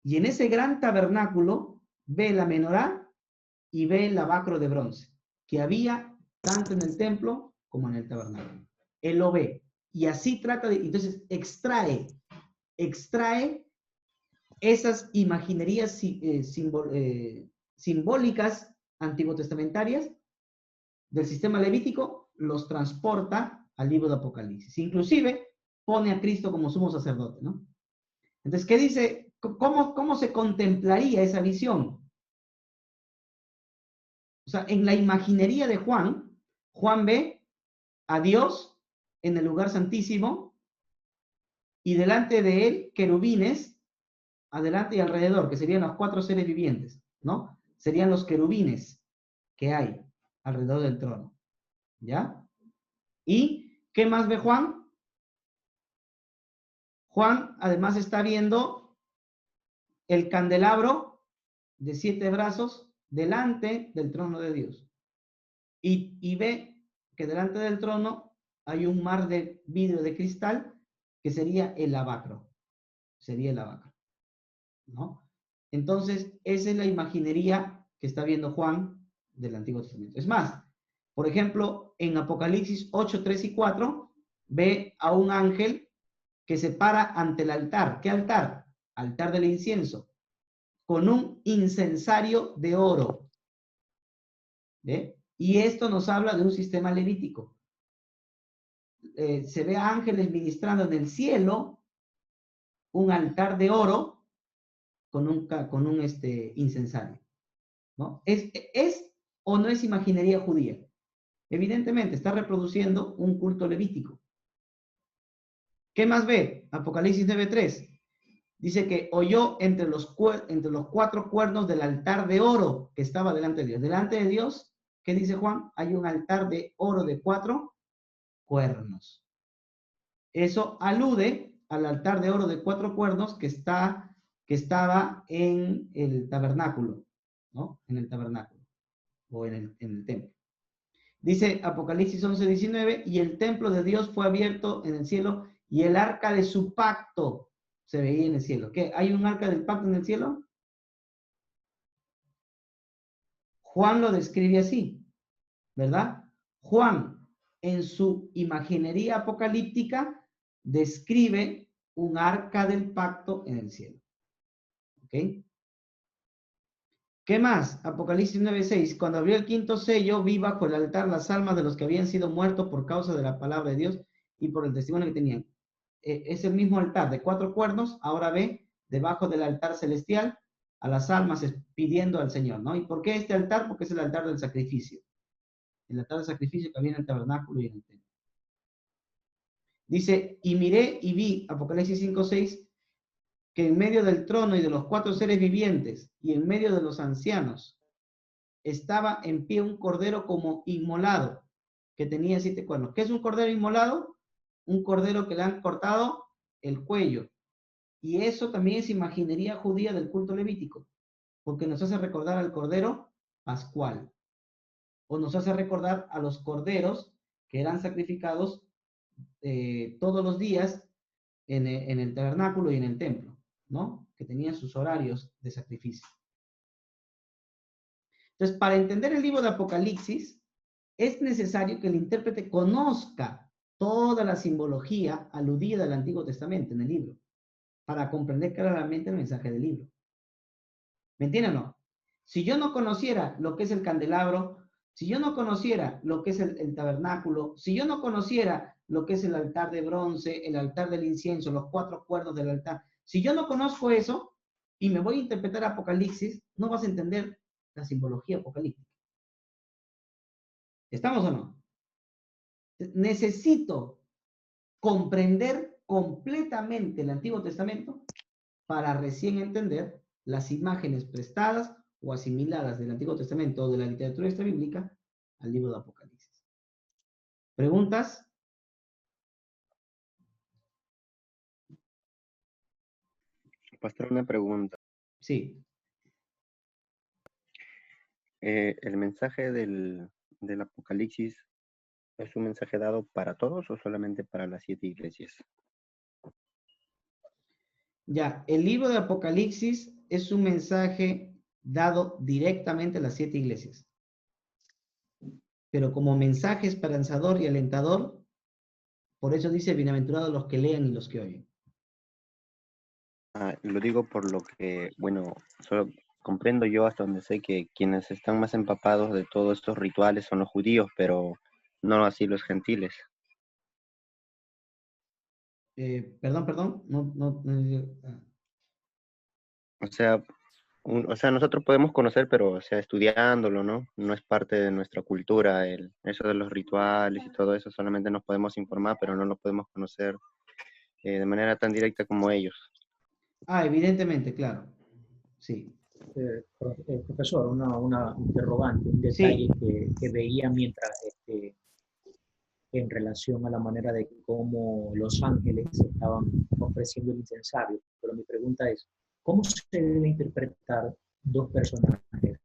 Y en ese gran tabernáculo ve la menorá y ve el lavacro de bronce, que había tanto en el templo como en el tabernáculo. Él lo ve. Y así trata de, entonces extrae esas imaginerías simbólicas antiguotestamentarias del sistema levítico, los transporta al libro de Apocalipsis. Inclusive pone a Cristo como sumo sacerdote, ¿no? Entonces, ¿qué dice? ¿Cómo se contemplaría esa visión? O sea, en la imaginería de Juan, Juan ve a Dios en el lugar santísimo y delante de él querubines, adelante y alrededor, que serían los 4 seres vivientes, ¿no? Serían los querubines que hay alrededor del trono, ¿ya? ¿Y qué más ve Juan? Juan además está viendo el candelabro de 7 brazos delante del trono de Dios. Y ve que delante del trono hay un mar de vidrio de cristal que sería el lavacro. Sería el lavacro, ¿no? Entonces, esa es la imaginería que está viendo Juan del Antiguo Testamento. Es más, por ejemplo, en Apocalipsis 8, 3 y 4, ve a un ángel que se para ante el altar. ¿Qué altar? Altar del incienso, con un incensario de oro. ¿Ve? Y esto nos habla de un sistema levítico. Se ve a ángeles ministrando en el cielo un altar de oro con un incensario, ¿no? ¿Es o no es imaginería judía? Evidentemente, está reproduciendo un culto levítico. ¿Qué más ve? Apocalipsis 9:3. Dice que oyó entre los 4 cuernos del altar de oro que estaba delante de Dios. Delante de Dios, ¿qué dice Juan? Hay un altar de oro de 4 cuernos. Eso alude al altar de oro de 4 cuernos que estaba en el tabernáculo, ¿no? En el tabernáculo o en el templo. Dice Apocalipsis 11:19, y el templo de Dios fue abierto en el cielo y el arca de su pacto se veía en el cielo. ¿Qué? ¿Hay un arca del pacto en el cielo? Juan lo describe así, ¿verdad? Juan, en su imaginería apocalíptica, describe un arca del pacto en el cielo. ¿Ok? ¿Qué más? Apocalipsis 9:6. Cuando abrió el 5º sello, vi bajo el altar las almas de los que habían sido muertos por causa de la palabra de Dios y por el testimonio que tenían. Es el mismo altar de 4 cuernos, ahora ve debajo del altar celestial a las almas pidiendo al Señor, ¿no? ¿Y por qué este altar? Porque es el altar del sacrificio. El altar del sacrificio que había en el tabernáculo y en el templo. Dice, y miré y vi, Apocalipsis 5:6, que en medio del trono y de los 4 seres vivientes y en medio de los ancianos estaba en pie un cordero como inmolado, que tenía 7 cuernos. ¿Qué es un cordero inmolado? Un cordero que le han cortado el cuello. Y eso también es imaginería judía del culto levítico, porque nos hace recordar al cordero pascual, o nos hace recordar a los corderos que eran sacrificados todos los días en el tabernáculo y en el templo, ¿no? Que tenían sus horarios de sacrificio. Entonces, para entender el libro de Apocalipsis, es necesario que el intérprete conozca toda la simbología aludida del Antiguo Testamento en el libro, para comprender claramente el mensaje del libro. ¿Me entienden o no? Si yo no conociera lo que es el candelabro, si yo no conociera lo que es el tabernáculo, si yo no conociera lo que es el altar de bronce, el altar del incienso, los 4 cuernos del altar, si yo no conozco eso y me voy a interpretar Apocalipsis, no vas a entender la simbología apocalíptica. ¿Estamos o no? Necesito comprender completamente el Antiguo Testamento para recién entender las imágenes prestadas o asimiladas del Antiguo Testamento o de la literatura extrabíblica al libro de Apocalipsis. ¿Preguntas? Pastor, una pregunta. Sí. ¿El mensaje del Apocalipsis es un mensaje dado para todos o solamente para las 7 iglesias? Ya, el libro de Apocalipsis es un mensaje dado directamente a las 7 iglesias. Pero como mensaje esperanzador y alentador, por eso dice, bienaventurados los que lean y los que oyen. Lo digo por lo que, bueno, solo comprendo yo hasta donde sé que quienes están más empapados de todos estos rituales son los judíos, pero no así los gentiles. Perdón, O sea, nosotros podemos conocer, pero o sea, estudiándolo, ¿no? No es parte de nuestra cultura, eso de los rituales y todo eso, solamente nos podemos informar, pero no lo podemos conocer de manera tan directa como ellos. Evidentemente, claro. Sí. Profesor, una interrogante, un detalle que veía mientras en relación a la manera de cómo los ángeles estaban ofreciendo el incensario. Pero mi pregunta es, ¿cómo se debe interpretar dos personajes?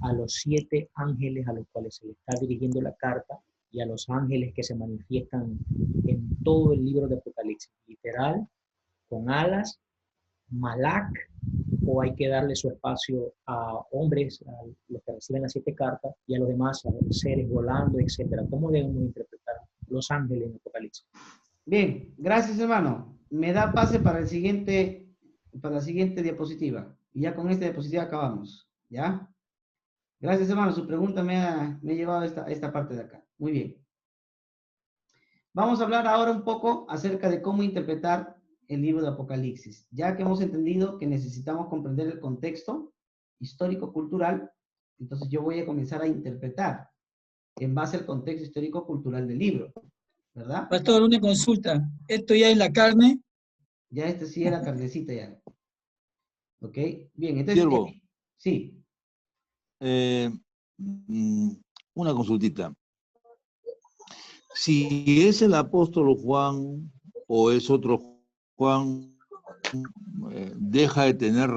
A los 7 ángeles a los cuales se le está dirigiendo la carta y a los ángeles que se manifiestan en todo el libro de Apocalipsis, literal, con alas, Malak, o hay que darle su espacio a hombres, a los que reciben las 7 cartas, y a los demás, a los seres volando, etcétera. ¿Cómo debemos interpretar los ángeles en Apocalipsis? Bien, gracias hermano. Me da pase para la siguiente diapositiva. Y ya con esta diapositiva acabamos. ¿Ya? Gracias hermano, su pregunta me ha llevado a esta parte de acá. Muy bien. Vamos a hablar ahora un poco acerca de cómo interpretar el libro de Apocalipsis. Ya que hemos entendido que necesitamos comprender el contexto histórico-cultural, entonces yo voy a comenzar a interpretar en base al contexto histórico-cultural del libro, ¿verdad? Pastor, una consulta. ¿Esto ya es la carne? Ya este sí era carnecita ya. ¿Ok? Bien, entonces... Siervo. Sí. Una consultita. Si es el apóstol Juan o es otro Juan, deja de tener,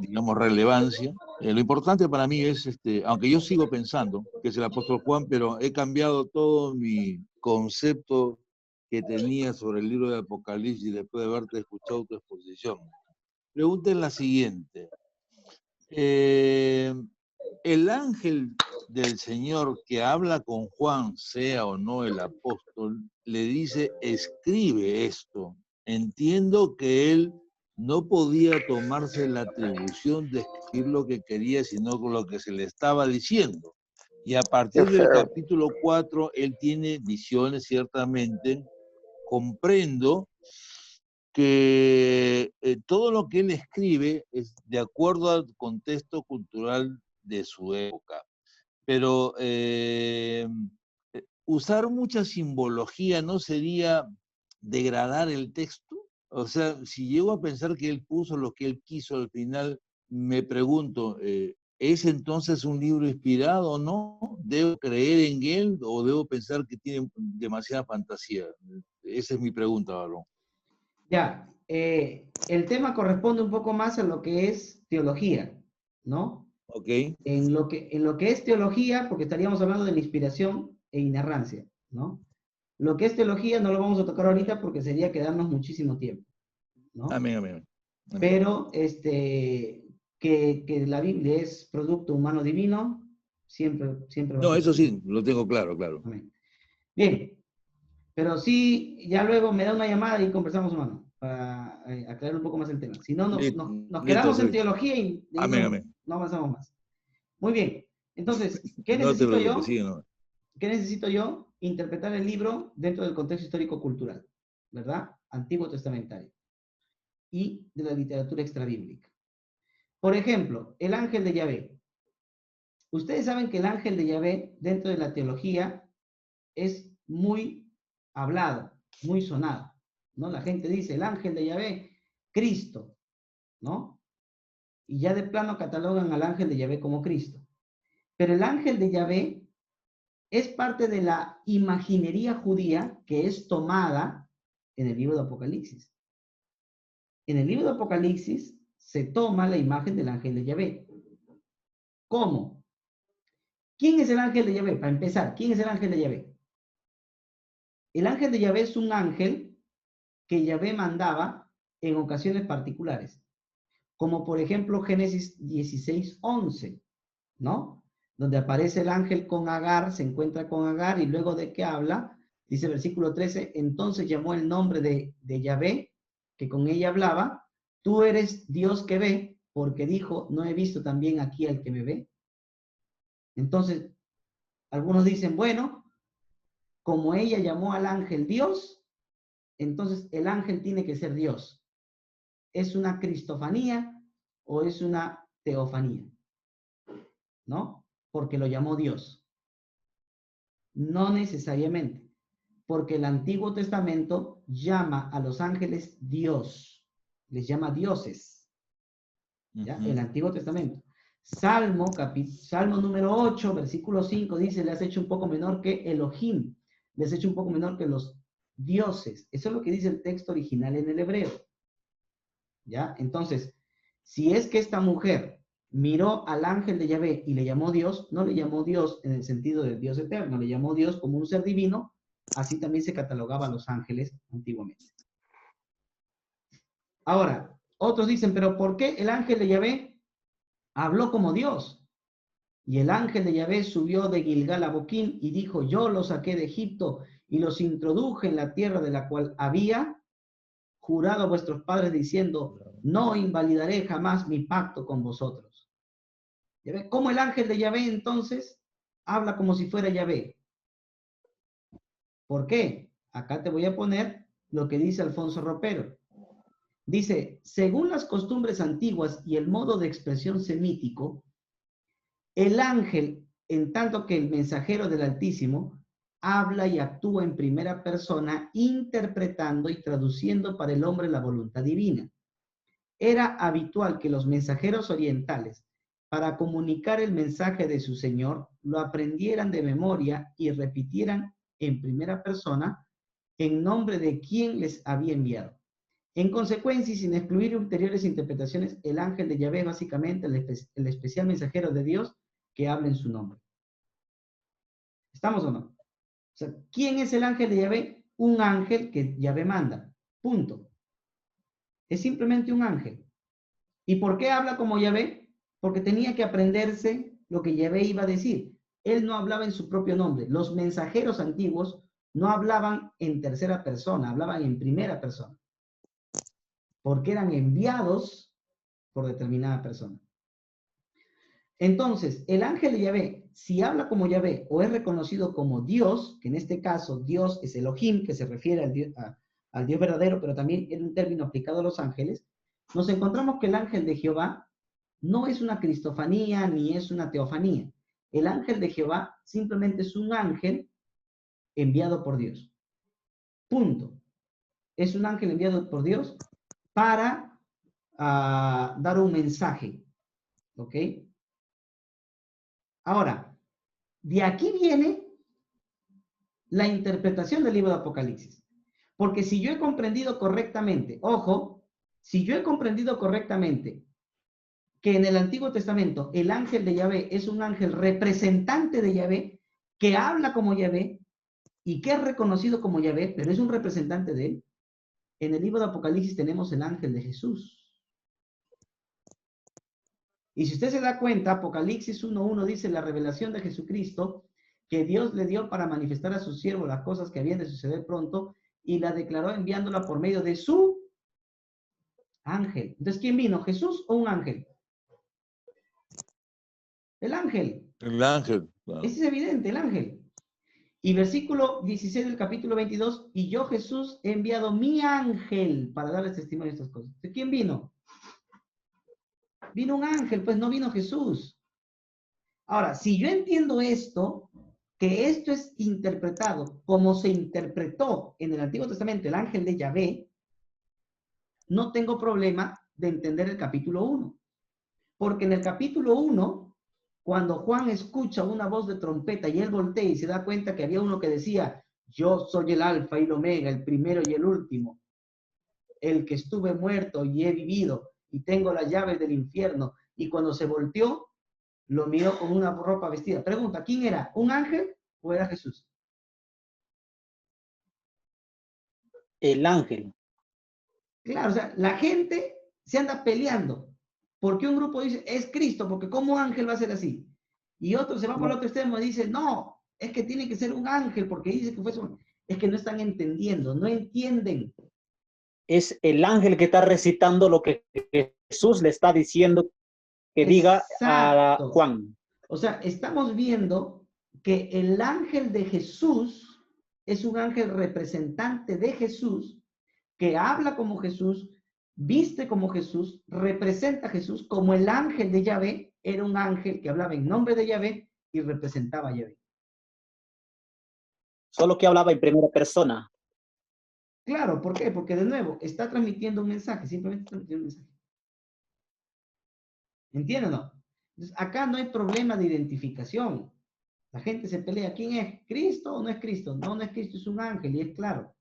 digamos, relevancia. Lo importante para mí es, aunque yo sigo pensando que es el apóstol Juan, pero he cambiado todo mi concepto que tenía sobre el libro de Apocalipsis después de haberte escuchado tu exposición. Pregunta es la siguiente. El ángel del Señor que habla con Juan, sea o no el apóstol, le dice, escribe esto. Entiendo que él no podía tomarse la atribución de escribir lo que quería, sino lo que se le estaba diciendo. Y a partir del capítulo 4, él tiene visiones, ciertamente. Comprendo que todo lo que él escribe es de acuerdo al contexto cultural de su época. Pero usar mucha simbología no sería degradar el texto. O sea, si llego a pensar que él puso lo que él quiso al final, me pregunto, ¿es entonces un libro inspirado o no? ¿Debo creer en él o debo pensar que tiene demasiada fantasía? Esa es mi pregunta, Barón. Ya, el tema corresponde un poco más a lo que es teología, ¿no? Ok. En lo que es teología, porque estaríamos hablando de la inspiración e inerrancia, ¿no? Lo que es teología no lo vamos a tocar ahorita porque sería quedarnos muchísimo tiempo, ¿no? Amén, amén. Amén. Pero que la Biblia es producto humano divino, siempre va a ser. No, eso sí, lo tengo claro, claro. Amén. Bien, pero sí, ya luego me da una llamada y conversamos, hermano, para aclarar un poco más el tema. Si no, nos quedamos en teología y amén. No avanzamos más. Muy bien. Entonces, ¿qué No necesito te yo? preocupes, sí, no. ¿Qué necesito yo? Interpretar el libro dentro del contexto histórico-cultural, ¿verdad? Antiguo testamentario. Y de la literatura extrabíblica. Por ejemplo, el ángel de Yahvé. Ustedes saben que el ángel de Yahvé, dentro de la teología, es muy hablado. muy sonado, ¿no? La gente dice, el ángel de Yahvé, Cristo, ¿no? Y ya de plano catalogan al ángel de Yahvé como Cristo. Pero el ángel de Yahvé es parte de la imaginería judía que es tomada en el libro de Apocalipsis. En el libro de Apocalipsis se toma la imagen del ángel de Yahvé. ¿Cómo? ¿Quién es el ángel de Yahvé? Para empezar, ¿quién es el ángel de Yahvé? El ángel de Yahvé es un ángel que Yahvé mandaba en ocasiones particulares, como por ejemplo Génesis 16:11, ¿no? Donde aparece el ángel con Agar, se encuentra con Agar y luego de que habla, dice versículo 13, entonces llamó el nombre de Yahvé, que con ella hablaba, tú eres Dios que ve, porque dijo, no he visto también aquí al que me ve. Entonces, algunos dicen, bueno, como ella llamó al ángel Dios, entonces el ángel tiene que ser Dios. ¿Es una cristofanía o es una teofanía? ¿No? Porque lo llamó Dios. No necesariamente, porque el Antiguo Testamento llama a los ángeles Dios, les llama dioses. ¿Ya? El Antiguo Testamento. Salmo número 8, versículo 5, dice, le has hecho un poco menor que Elohim, le has hecho un poco menor que los dioses. Eso es lo que dice el texto original en el hebreo. ¿Ya? Entonces, si es que esta mujer miró al ángel de Yahvé y le llamó Dios, no le llamó Dios en el sentido de Dios eterno, le llamó Dios como un ser divino, así también se catalogaba a los ángeles antiguamente. Ahora, otros dicen, pero ¿por qué el ángel de Yahvé habló como Dios? Y el ángel de Yahvé subió de Gilgal a Boquín y dijo, yo los saqué de Egipto y los introduje en la tierra de la cual había jurado a vuestros padres diciendo, no invalidaré jamás mi pacto con vosotros. ¿Ya cómo el ángel de Yahvé entonces habla como si fuera Yahvé? ¿Por qué? Acá te voy a poner lo que dice Alfonso Ropero. Dice, según las costumbres antiguas y el modo de expresión semítico, el ángel, en tanto que el mensajero del Altísimo, habla y actúa en primera persona, interpretando y traduciendo para el hombre la voluntad divina. Era habitual que los mensajeros orientales, para comunicar el mensaje de su Señor, lo aprendieran de memoria y repitieran en primera persona en nombre de quien les había enviado. En consecuencia, y sin excluir ulteriores interpretaciones, el ángel de Yahvé es básicamente el especial mensajero de Dios que habla en su nombre. ¿Estamos o no? O sea, ¿quién es el ángel de Yahvé? Un ángel que Yahvé manda. Punto. Es simplemente un ángel. ¿Y por qué habla como Yahvé? Porque tenía que aprenderse lo que Yahvé iba a decir. Él no hablaba en su propio nombre. Los mensajeros antiguos no hablaban en tercera persona, hablaban en primera persona. Porque eran enviados por determinada persona. Entonces, el ángel de Yahvé, si habla como Yahvé o es reconocido como Dios, que en este caso Dios es Elohim, que se refiere al Dios verdadero, pero también es un término aplicado a los ángeles, nos encontramos que el ángel de Jehová no es una cristofanía ni es una teofanía. El ángel de Jehová simplemente es un ángel enviado por Dios. Punto. Es un ángel enviado por Dios para dar un mensaje. ¿Ok? Ahora, de aquí viene la interpretación del libro de Apocalipsis. Porque si yo he comprendido correctamente, ojo, si yo he comprendido correctamente que en el Antiguo Testamento el ángel de Yahvé es un ángel representante de Yahvé, que habla como Yahvé y que es reconocido como Yahvé, pero es un representante de él, en el libro de Apocalipsis tenemos el ángel de Jesús. Y si usted se da cuenta, Apocalipsis 1:1 dice la revelación de Jesucristo que Dios le dio para manifestar a su siervo las cosas que habían de suceder pronto y la declaró enviándola por medio de su ángel. Entonces, ¿quién vino? ¿Jesús o un ángel? El ángel. El ángel. Claro. Ese es evidente, el ángel. Y versículo 16 del capítulo 22, y yo Jesús he enviado mi ángel para darles testimonio de estas cosas. ¿De quién vino? Vino un ángel, pues no vino Jesús. Ahora, si yo entiendo esto, que esto es interpretado como se interpretó en el Antiguo Testamento el ángel de Yahvé, no tengo problema de entender el capítulo 1. Porque en el capítulo 1, cuando Juan escucha una voz de trompeta y él voltea y se da cuenta que había uno que decía, yo soy el alfa y el omega, el primero y el último, el que estuve muerto y he vivido, y tengo las llaves del infierno. Y cuando se volteó, lo miró con una ropa vestida. Pregunta, ¿quién era? ¿Un ángel o era Jesús? El ángel. Claro, o sea, la gente se anda peleando. Porque un grupo dice, es Cristo, porque ¿cómo ángel va a ser así? Y otro se va por el otro extremo y dice, no, es que tiene que ser un ángel, porque dice que fue un... Es que no están entendiendo, no entienden. Es el ángel que está recitando lo que Jesús le está diciendo que diga a Exacto. Juan. O sea, estamos viendo que el ángel de Jesús es un ángel representante de Jesús, que habla como Jesús, viste como Jesús, representa a Jesús, como el ángel de Yahvé era un ángel que hablaba en nombre de Yahvé y representaba a Yahvé. Solo que hablaba en primera persona. Claro, ¿por qué? Porque de nuevo, está transmitiendo un mensaje, simplemente está transmitiendo un mensaje. ¿Entienden o no? Entonces, acá no hay problema de identificación. La gente se pelea, ¿quién es? ¿Cristo o no es Cristo? No, no es Cristo, es un ángel y es claro.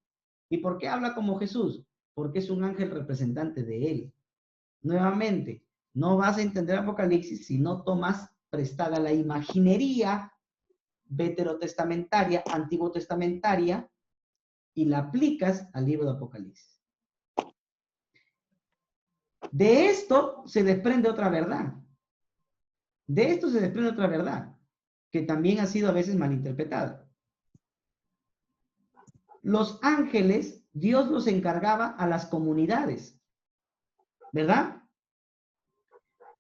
¿Y por qué habla como Jesús? Porque es un ángel representante de él. Nuevamente, no vas a entender Apocalipsis si no tomas prestada la imaginería veterotestamentaria, antiguo testamentaria, y la aplicas al libro de Apocalipsis. De esto se desprende otra verdad. De esto se desprende otra verdad, que también ha sido a veces malinterpretada. Los ángeles, Dios los encargaba a las comunidades, ¿verdad?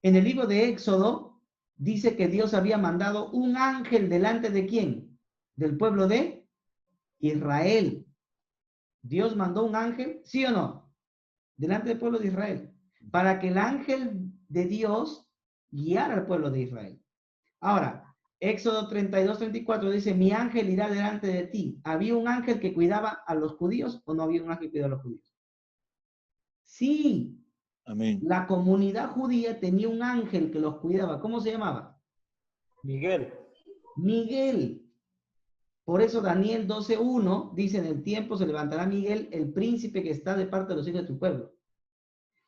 En el libro de Éxodo dice que Dios había mandado un ángel delante de ¿quién? Del pueblo de Israel. Dios mandó un ángel, ¿sí o no? Delante del pueblo de Israel, para que el ángel de Dios guiara al pueblo de Israel. Ahora, Éxodo 32-34 dice, mi ángel irá delante de ti. ¿Había un ángel que cuidaba a los judíos o no había un ángel que cuidaba a los judíos? Sí. Amén. La comunidad judía tenía un ángel que los cuidaba. ¿Cómo se llamaba? Miguel. Miguel. Por eso Daniel 12:1 dice, en el tiempo se levantará Miguel, el príncipe que está de parte de los hijos de tu pueblo.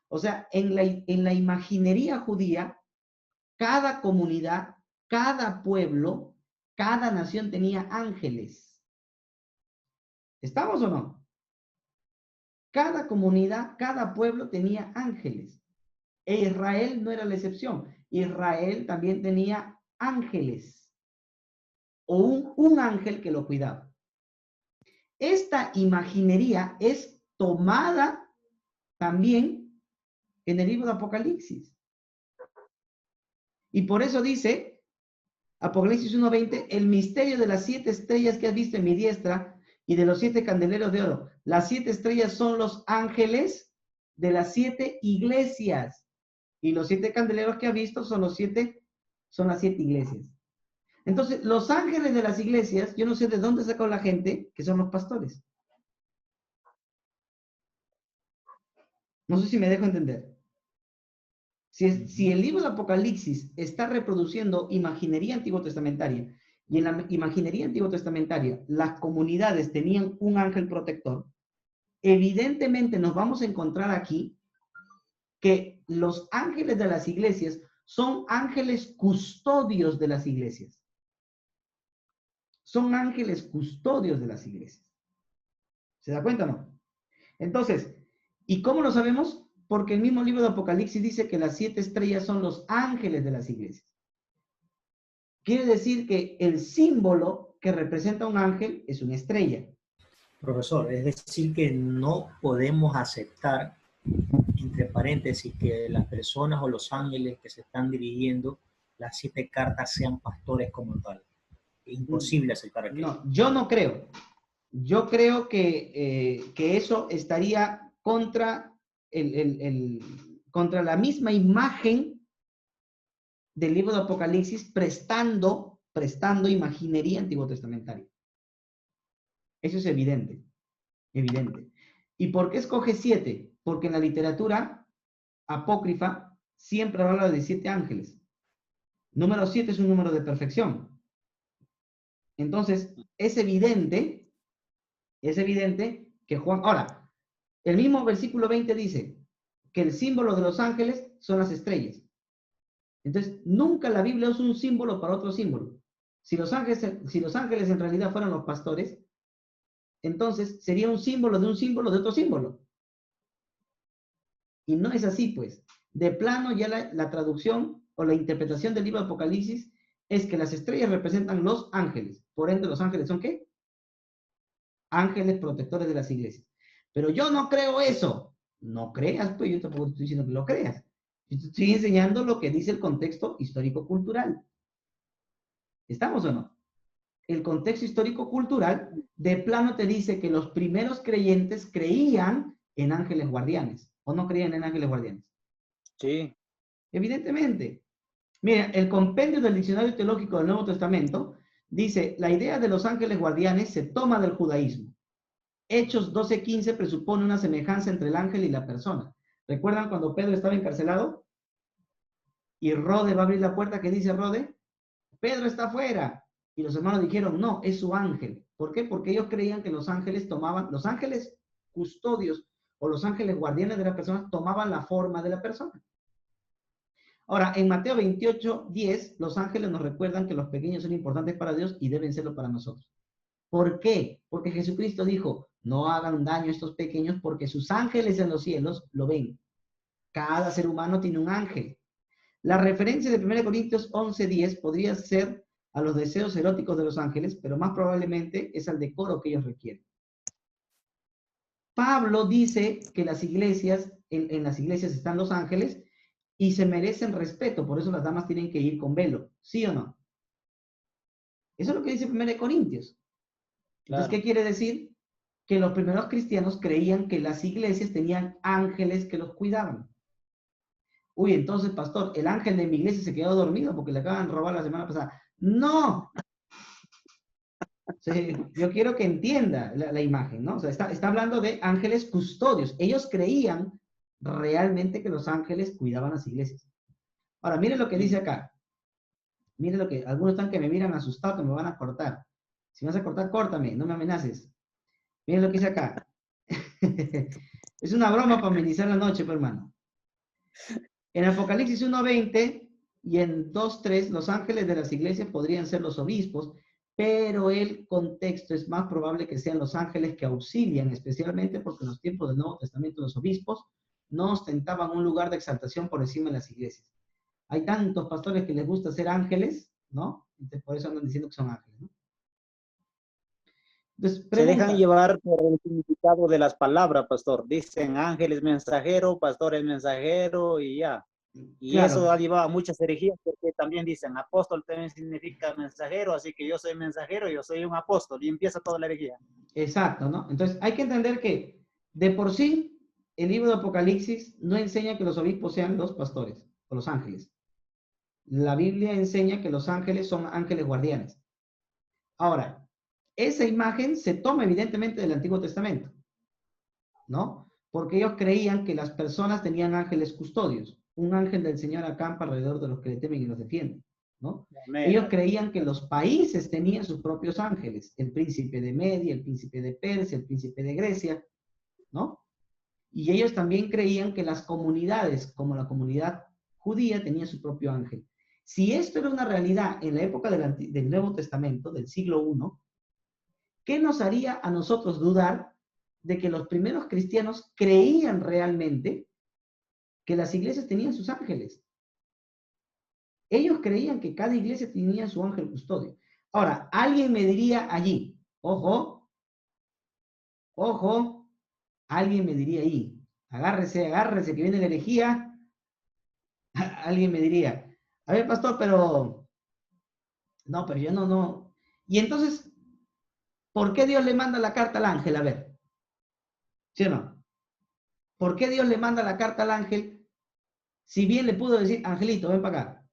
O sea, en la imaginería judía, cada comunidad, cada pueblo, cada nación tenía ángeles. ¿Estamos o no? Cada comunidad, cada pueblo tenía ángeles. E Israel no era la excepción. Israel también tenía ángeles. O un ángel que lo cuidaba. Esta imaginería es tomada también en el libro de Apocalipsis. Y por eso dice, Apocalipsis 1:20, el misterio de las 7 estrellas que has visto en mi diestra y de los 7 candeleros de oro. Las 7 estrellas son los ángeles de las 7 iglesias. Y los 7 candeleros que has visto son las 7 iglesias. Entonces, los ángeles de las iglesias, yo no sé de dónde sacó la gente, que son los pastores. No sé si me dejo entender. Si el libro de Apocalipsis está reproduciendo imaginería antiguo testamentaria, y en la imaginería antiguo testamentaria las comunidades tenían un ángel protector, evidentemente nos vamos a encontrar aquí que los ángeles de las iglesias son ángeles custodios de las iglesias. Son ángeles custodios de las iglesias. ¿Se da cuenta o no? Entonces, ¿y cómo lo sabemos? Porque el mismo libro de Apocalipsis dice que las 7 estrellas son los ángeles de las iglesias. Quiere decir que el símbolo que representa un ángel es una estrella. Profesor, es decir que no podemos aceptar, entre paréntesis, que las personas o los ángeles que se están dirigiendo las 7 cartas sean pastores como tal. Es imposible aceptar aquello. No, yo no creo. Yo creo que eso estaría contra contra la misma imagen del libro de Apocalipsis, prestando prestando imaginería antiguo testamentaria. Eso es evidente, evidente. ¿Y por qué escoge 7? Porque en la literatura apócrifa siempre habla de 7 ángeles. Número 7 es un número de perfección. Entonces, es evidente que Juan... Ahora, el mismo versículo 20 dice que el símbolo de los ángeles son las estrellas. Entonces, nunca la Biblia usa un símbolo para otro símbolo. Si los ángeles en realidad fueran los pastores, entonces sería un símbolo de otro símbolo. Y no es así, pues. De plano, ya la traducción o la interpretación del libro de Apocalipsis es que las estrellas representan los ángeles. Por ende, ¿los ángeles son qué? Ángeles protectores de las iglesias. Pero yo no creo eso. No creas, pues yo tampoco estoy diciendo que lo creas. Yo te estoy enseñando lo que dice el contexto histórico-cultural. ¿Estamos o no? El contexto histórico-cultural de plano te dice que los primeros creyentes creían en ángeles guardianes. ¿O no creían en ángeles guardianes? Sí. Evidentemente. Mira, el compendio del Diccionario Teológico del Nuevo Testamento dice, la idea de los ángeles guardianes se toma del judaísmo. Hechos 12:15 presupone una semejanza entre el ángel y la persona. ¿Recuerdan cuando Pedro estaba encarcelado? Y Rode va a abrir la puerta, ¿qué dice Rode? Pedro está afuera. Y los hermanos dijeron, no, es su ángel. ¿Por qué? Porque ellos creían que los ángeles los ángeles custodios o los ángeles guardianes de la persona tomaban la forma de la persona. Ahora, en Mateo 28:10, los ángeles nos recuerdan que los pequeños son importantes para Dios y deben serlo para nosotros. ¿Por qué? Porque Jesucristo dijo, no hagan daño a estos pequeños porque sus ángeles en los cielos lo ven. Cada ser humano tiene un ángel. La referencia de 1 Corintios 11:10 podría ser a los deseos eróticos de los ángeles, pero más probablemente es al decoro que ellos requieren. Pablo dice que las iglesias, en las iglesias están los ángeles y se merecen respeto, por eso las damas tienen que ir con velo, ¿sí o no? Eso es lo que dice 1 Corintios. Entonces, Claro. ¿qué quiere decir? Que los primeros cristianos creían que las iglesias tenían ángeles que los cuidaban. Uy, entonces, pastor, el ángel de mi iglesia se quedó dormido porque le acaban de robar la semana pasada. ¡No! Sí, yo quiero que entienda la imagen, ¿no? O sea, está hablando de ángeles custodios. Ellos creían realmente que los ángeles cuidaban las iglesias. Ahora, miren lo que dice acá. Miren lo que, algunos están que me miran asustados que me van a cortar. Si me vas a cortar, córtame, no me amenaces. Miren lo que dice acá. Es una broma para amenizar la noche, pues, hermano. En Apocalipsis 1:20 y en 2:3, los ángeles de las iglesias podrían ser los obispos, pero el contexto es más probable que sean los ángeles que auxilian, especialmente porque en los tiempos del Nuevo Testamento los obispos no ostentaban un lugar de exaltación por encima de las iglesias. Hay tantos pastores que les gusta ser ángeles, ¿no? Entonces, por eso andan diciendo que son ángeles, ¿no? Entonces, Se dejan pregunta, llevar por el significado de las palabras, pastor. Dicen ángeles mensajero, pastores mensajero y ya. Y eso claro, ha llevado a muchas herejías porque también dicen apóstol también significa mensajero, así que yo soy mensajero, yo soy un apóstol y empieza toda la herejía. exacto, ¿no? Entonces, hay que entender que de por sí el libro de Apocalipsis no enseña que los obispos sean los pastores o los ángeles. La Biblia enseña que los ángeles son ángeles guardianes. Ahora, esa imagen se toma evidentemente del Antiguo Testamento, ¿no? Porque ellos creían que las personas tenían ángeles custodios. Un ángel del Señor acampa alrededor de los que le temen y los defienden, ¿no? Amén. Ellos creían que los países tenían sus propios ángeles. El príncipe de Media, el príncipe de Persia, el príncipe de Grecia, ¿no? Y ellos también creían que las comunidades, como la comunidad judía, tenía su propio ángel. Si esto era una realidad en la época del Nuevo Testamento, del siglo I, ¿qué nos haría a nosotros dudar de que los primeros cristianos creían realmente que las iglesias tenían sus ángeles? Ellos creían que cada iglesia tenía su ángel custodio. Ahora, alguien me diría allí, ojo, ojo, alguien me diría ahí, agárrese, agárrese, que viene la herejía. Alguien me diría, a ver, pastor, pero yo no. Y entonces, ¿por qué Dios le manda la carta al ángel? A ver, ¿sí o no? ¿Por qué Dios le manda la carta al ángel si bien le pudo decir, angelito, ven para acá?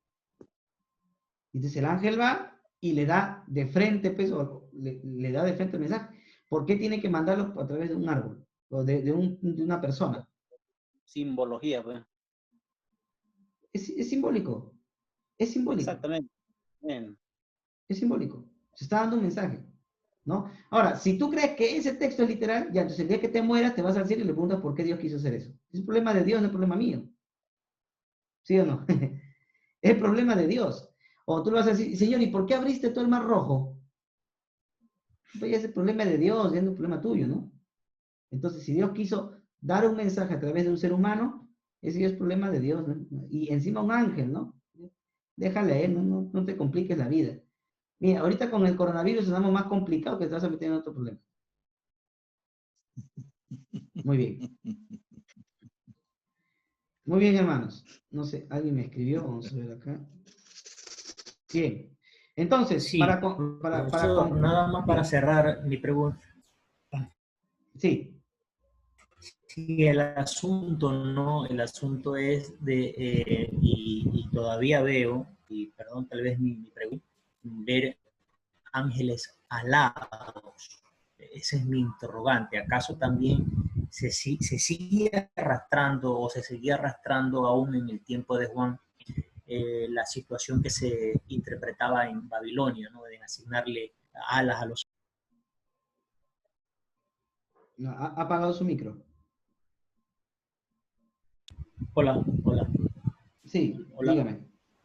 Entonces el ángel va y le da de frente, pues, o le da de frente el mensaje. ¿Por qué tiene que mandarlo a través de un árbol o de una persona? Simbología, pues. Es simbólico. Es simbólico. Exactamente. Bien. Es simbólico. Se está dando un mensaje, ¿no? Ahora, si tú crees que ese texto es literal, ya, entonces el día que te mueras te vas al cielo y le preguntas por qué Dios quiso hacer eso. Es el problema de Dios, no es el problema mío. ¿Sí o no? Es el problema de Dios. O tú le vas a decir, Señor, ¿y por qué abriste todo el mar rojo? Pues ya es el problema de Dios, ya no es el problema tuyo, ¿no? Entonces, si Dios quiso dar un mensaje a través de un ser humano, ese ya es problema de Dios, ¿no? Y encima un ángel, ¿no? Déjale a él, no te compliques la vida. Mira, ahorita con el coronavirus estamos más complicados que te vas a meter en otro problema. Muy bien. Muy bien, hermanos. No sé, alguien me escribió, vamos a ver acá. Bien. Entonces, Sí, profesor, nada más para cerrar mi pregunta. Sí. Sí, el asunto, ¿no? El asunto es de, y todavía veo, y perdón, tal vez mi pregunta, ver ángeles alados. Ese es mi interrogante. ¿Acaso también se sigue arrastrando o se seguía arrastrando aún en el tiempo de Juan la situación que se interpretaba en Babilonia, ¿no? De asignarle alas a los... No, ha apagado su micro. Hola. Sí, Hola. dígame.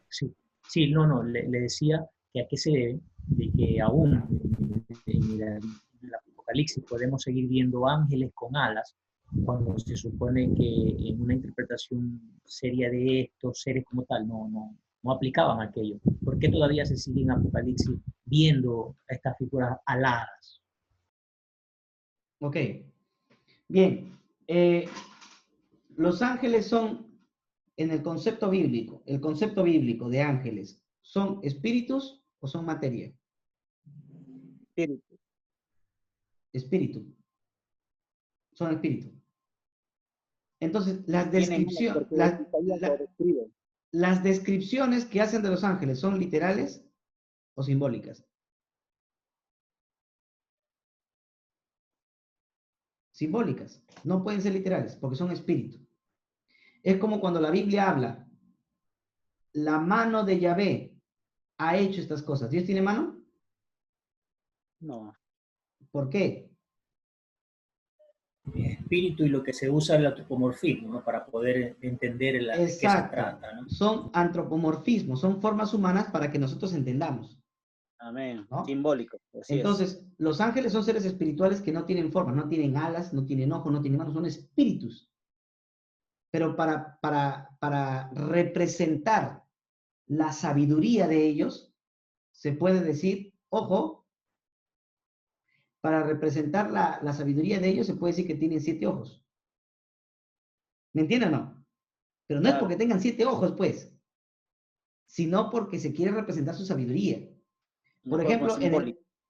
Sí, no, le decía que a qué se debe de que aún en el Apocalipsis podemos seguir viendo ángeles con alas, cuando se supone que en una interpretación seria de estos seres como tal no aplicaban aquello. ¿Por qué todavía se sigue en Apocalipsis viendo a estas figuras aladas? Ok. Bien. Los ángeles son, en el concepto bíblico de ángeles, ¿son espíritus o son materia? Espíritu. Espíritu. Son espíritu. Entonces, las descripciones que hacen de los ángeles, ¿son literales o simbólicas? Simbólicas. No pueden ser literales porque son espíritu. Es como cuando la Biblia habla, la mano de Yahvé ha hecho estas cosas. ¿Dios tiene mano? No. ¿Por qué? Espíritu y lo que se usa el antropomorfismo, ¿no? Para poder entender de qué se trata, ¿no? Son antropomorfismos, son formas humanas para que nosotros entendamos. Amén. ¿No? Simbólico. Así Entonces, los ángeles son seres espirituales que no tienen forma, no tienen alas, no tienen ojos, no tienen manos, son espíritus. Pero para representar la sabiduría de ellos, se puede decir, ojo, para representar la sabiduría de ellos se puede decir que tienen 7 ojos. ¿Me entienden o no? Pero no es porque tengan 7 ojos, pues, sino porque se quiere representar su sabiduría. Por ejemplo,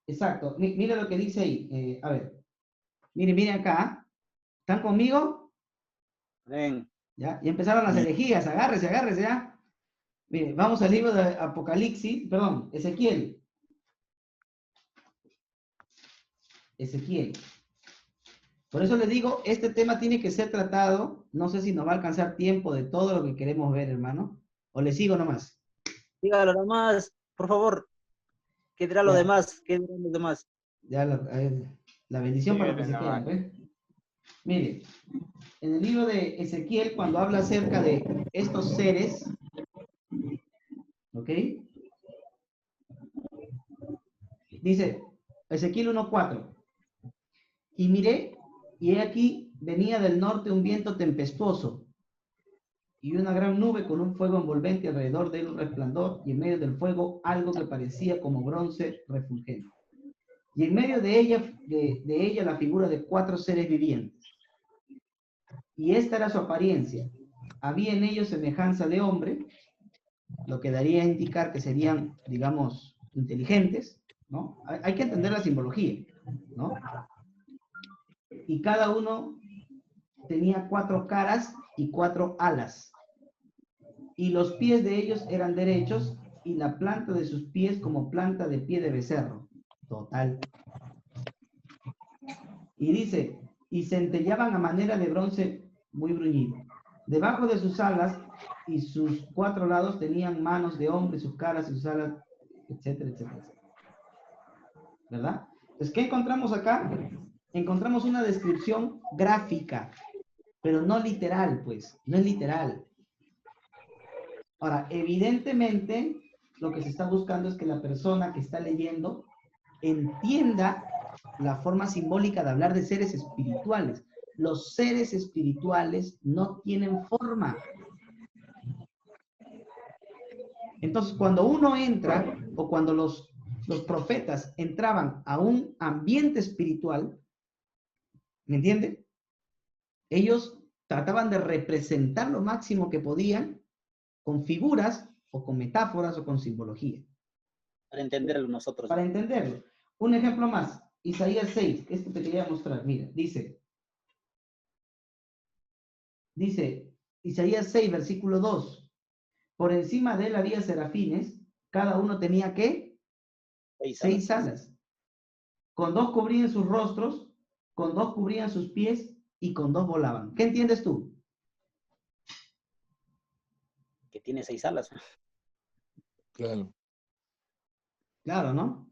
exacto, mira lo que dice ahí. A ver, miren acá. ¿Están conmigo? Ven. Ya empezaron las herejías. Agárrese ya. Mire, vamos al libro de Apocalipsis, perdón, Ezequiel. Por eso les digo, este tema tiene que ser tratado. No sé si nos va a alcanzar tiempo de todo lo que queremos ver, hermano. O le sigo nomás. Dígalo nomás, por favor. ¿Qué dirá lo demás? ¿Qué dirán los demás? Ya la bendición para los que se quedan, ¿ves? Mire, en el libro de Ezequiel, cuando habla acerca de estos seres, ¿ok? Dice, Ezequiel 1:4. Y miré, y he aquí venía del norte un viento tempestuoso, y una gran nube con un fuego envolvente alrededor de un resplandor, y en medio del fuego algo que parecía como bronce refulgente. Y en medio de ella la figura de 4 seres vivientes. Y esta era su apariencia. Había en ellos semejanza de hombre, lo que daría a indicar que serían, digamos, inteligentes, ¿no? Hay que entender la simbología, ¿no? Y cada uno tenía 4 caras y 4 alas. Y los pies de ellos eran derechos y la planta de sus pies como planta de pie de becerro. Total. Y dice, y centellaban a manera de bronce muy bruñido. Debajo de sus alas y sus 4 lados tenían manos de hombre, sus caras y sus alas, etcétera, etcétera, etcétera. ¿Verdad? Entonces, ¿qué encontramos acá? Encontramos una descripción gráfica, pero no literal, pues, no es literal. Ahora, evidentemente, lo que se está buscando es que la persona que está leyendo entienda la forma simbólica de hablar de seres espirituales. Los seres espirituales no tienen forma. Entonces, cuando uno entra, o cuando los profetas entraban a un ambiente espiritual, ¿me entiende? Ellos trataban de representar lo máximo que podían con figuras, o con metáforas, o con simbología. Para entenderlo nosotros. Para entenderlo. Un ejemplo más. Isaías 6, esto te quería mostrar. Mira, dice Isaías 6, versículo 2. Por encima de él había serafines, cada uno tenía ¿qué? 6 alas. Con 2 cubrían sus rostros, con 2 cubrían sus pies y con 2 volaban. ¿Qué entiendes tú? Que tiene 6 alas. Claro. Claro, ¿no?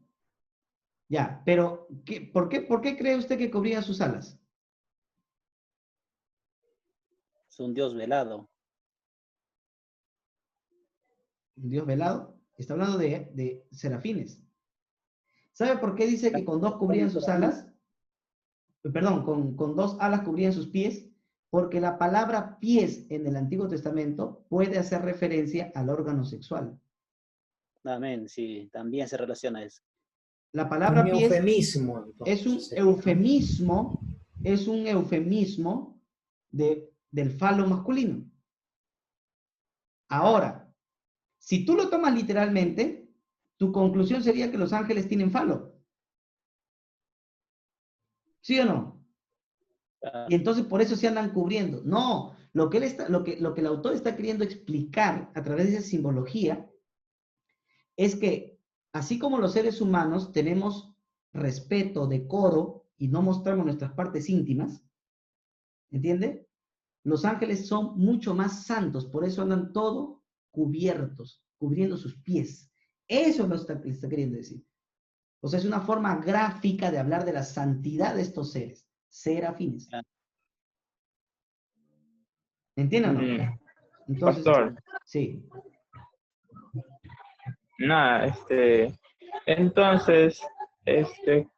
Ya, pero ¿por qué cree usted que cubrían sus alas? Es un Dios velado. Un Dios velado. Está hablando de serafines. ¿Sabe por qué dice que con 2 cubrían sus alas? Perdón, con 2 alas cubrían sus pies, porque la palabra pies en el Antiguo Testamento puede hacer referencia al órgano sexual. Amén, sí, también se relaciona a eso. La palabra Un pies eufemismo, entonces, es un sería, ¿no? eufemismo del falo masculino. Ahora, si tú lo tomas literalmente, tu conclusión sería que los ángeles tienen falo. ¿Sí o no? Y entonces por eso se andan cubriendo. No, lo que el autor está queriendo explicar a través de esa simbología es que así como los seres humanos tenemos respeto, decoro y no mostramos nuestras partes íntimas, ¿entiende? Los ángeles son mucho más santos, por eso andan todo cubiertos, cubriendo sus pies. Eso es lo que está queriendo decir. O sea, es una forma gráfica de hablar de la santidad de estos seres, serafines. ¿Entienden o no? Entonces, Pastor. sí. Nada, entonces,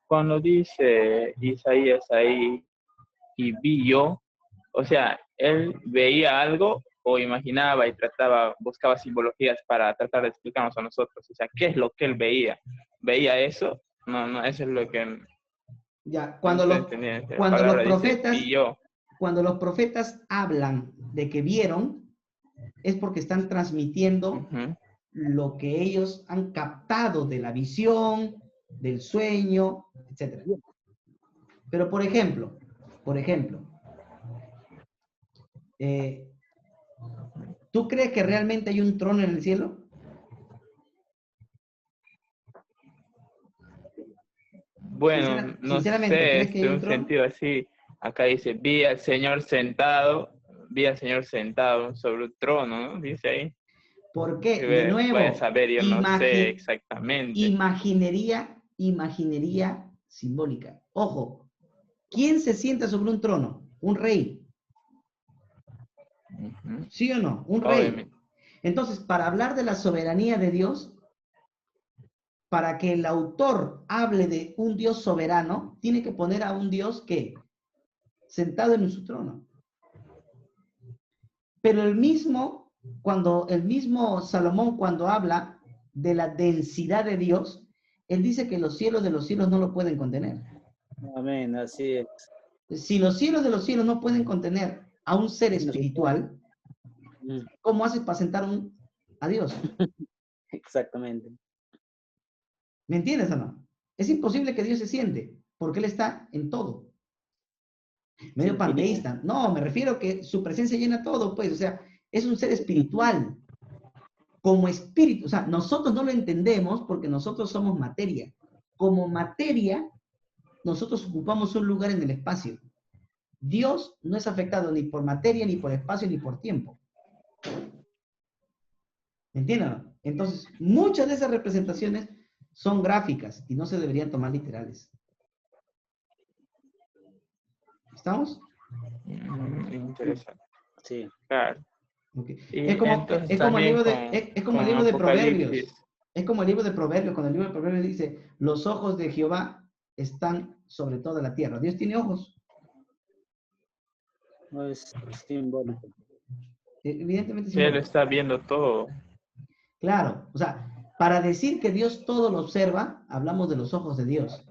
cuando dice Isaías ahí, y vi yo, o sea, él veía algo o imaginaba y buscaba simbologías para tratar de explicarnos a nosotros. O sea, ¿qué es lo que él veía? ¿Veía eso? No, eso es lo que... Ya, cuando los profetas hablan de que vieron, es porque están transmitiendo lo que ellos han captado de la visión, del sueño, etc. Pero, por ejemplo, ¿tú crees que realmente hay un trono en el cielo? Bueno, no sé, en un sentido así. Acá dice, vi al Señor sentado sobre un trono, ¿no? Dice ahí. ¿Por qué? Que De nuevo, vaya a saber, yo no sé exactamente. Imaginería simbólica. Ojo, ¿quién se sienta sobre un trono? Un rey. ¿Sí o no? Un rey. Obviamente. Entonces, para hablar de la soberanía de Dios, para que el autor hable de un Dios soberano, tiene que poner a un Dios que sentado en su trono. Pero el mismo Salomón, cuando habla de la densidad de Dios, él dice que los cielos de los cielos no lo pueden contener. Amén, así es. Si los cielos de los cielos no pueden contener a un ser espiritual, ¿cómo haces para sentar a Dios? Exactamente. ¿Me entiendes o no? Es imposible que Dios se siente, porque Él está en todo. Medio panteísta. No, me refiero que su presencia llena todo, pues, o sea, es un ser espiritual. como espíritu. O sea, nosotros no lo entendemos porque nosotros somos materia. Como materia, nosotros ocupamos un lugar en el espacio. Dios no es afectado ni por materia, ni por espacio, ni por tiempo. ¿Me entienden? Entonces, muchas de esas representaciones son gráficas y no se deberían tomar literales. ¿Estamos? Interesante. Sí. Claro. Okay. Y Es como entonces el también libro con es como el libro de Proverbios. Apocalipsis. Es como el libro de Proverbios, cuando el libro de Proverbios dice, los ojos de Jehová están sobre toda la tierra. Dios tiene ojos. No es simbólico. Evidentemente Sí, él simbólico. está viendo todo. Claro, o sea, para decir que Dios todo lo observa, hablamos de los ojos de Dios.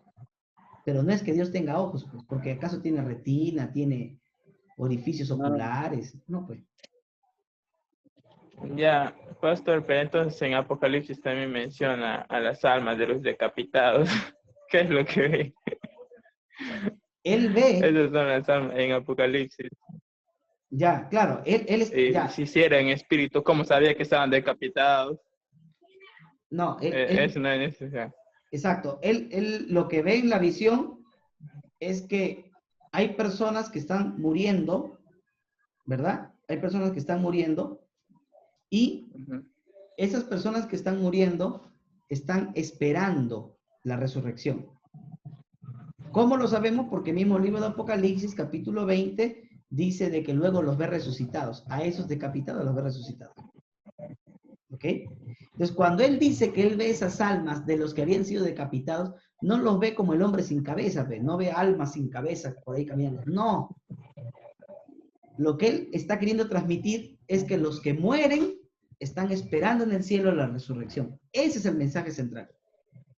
Pero no es que Dios tenga ojos, pues, porque acaso tiene retina, tiene orificios No, oculares. No, pues. Ya, pastor, pero entonces en Apocalipsis también menciona a las almas de los decapitados. ¿Qué es lo que ve? Él ve, Esas son las almas en Apocalipsis. ya, claro, él es, Y ya, si hiciera en espíritu, ¿cómo sabía que estaban decapitados? no, Eso no es necesario. exacto, él lo que ve en la visión es que hay personas que están muriendo, ¿verdad? Hay personas que están muriendo y Ujú. esas personas que están muriendo están esperando la resurrección. ¿Cómo lo sabemos? Porque el mismo libro de Apocalipsis, capítulo 20, dice de que luego los ve resucitados. A esos decapitados los ve resucitados. ¿Ok? Entonces, cuando él dice que él ve esas almas de los que habían sido decapitados, no los ve como el hombre sin cabeza, ¿ve? No ve almas sin cabeza por ahí caminando. No. Lo que él está queriendo transmitir es que los que mueren están esperando en el cielo la resurrección. Ese es el mensaje central.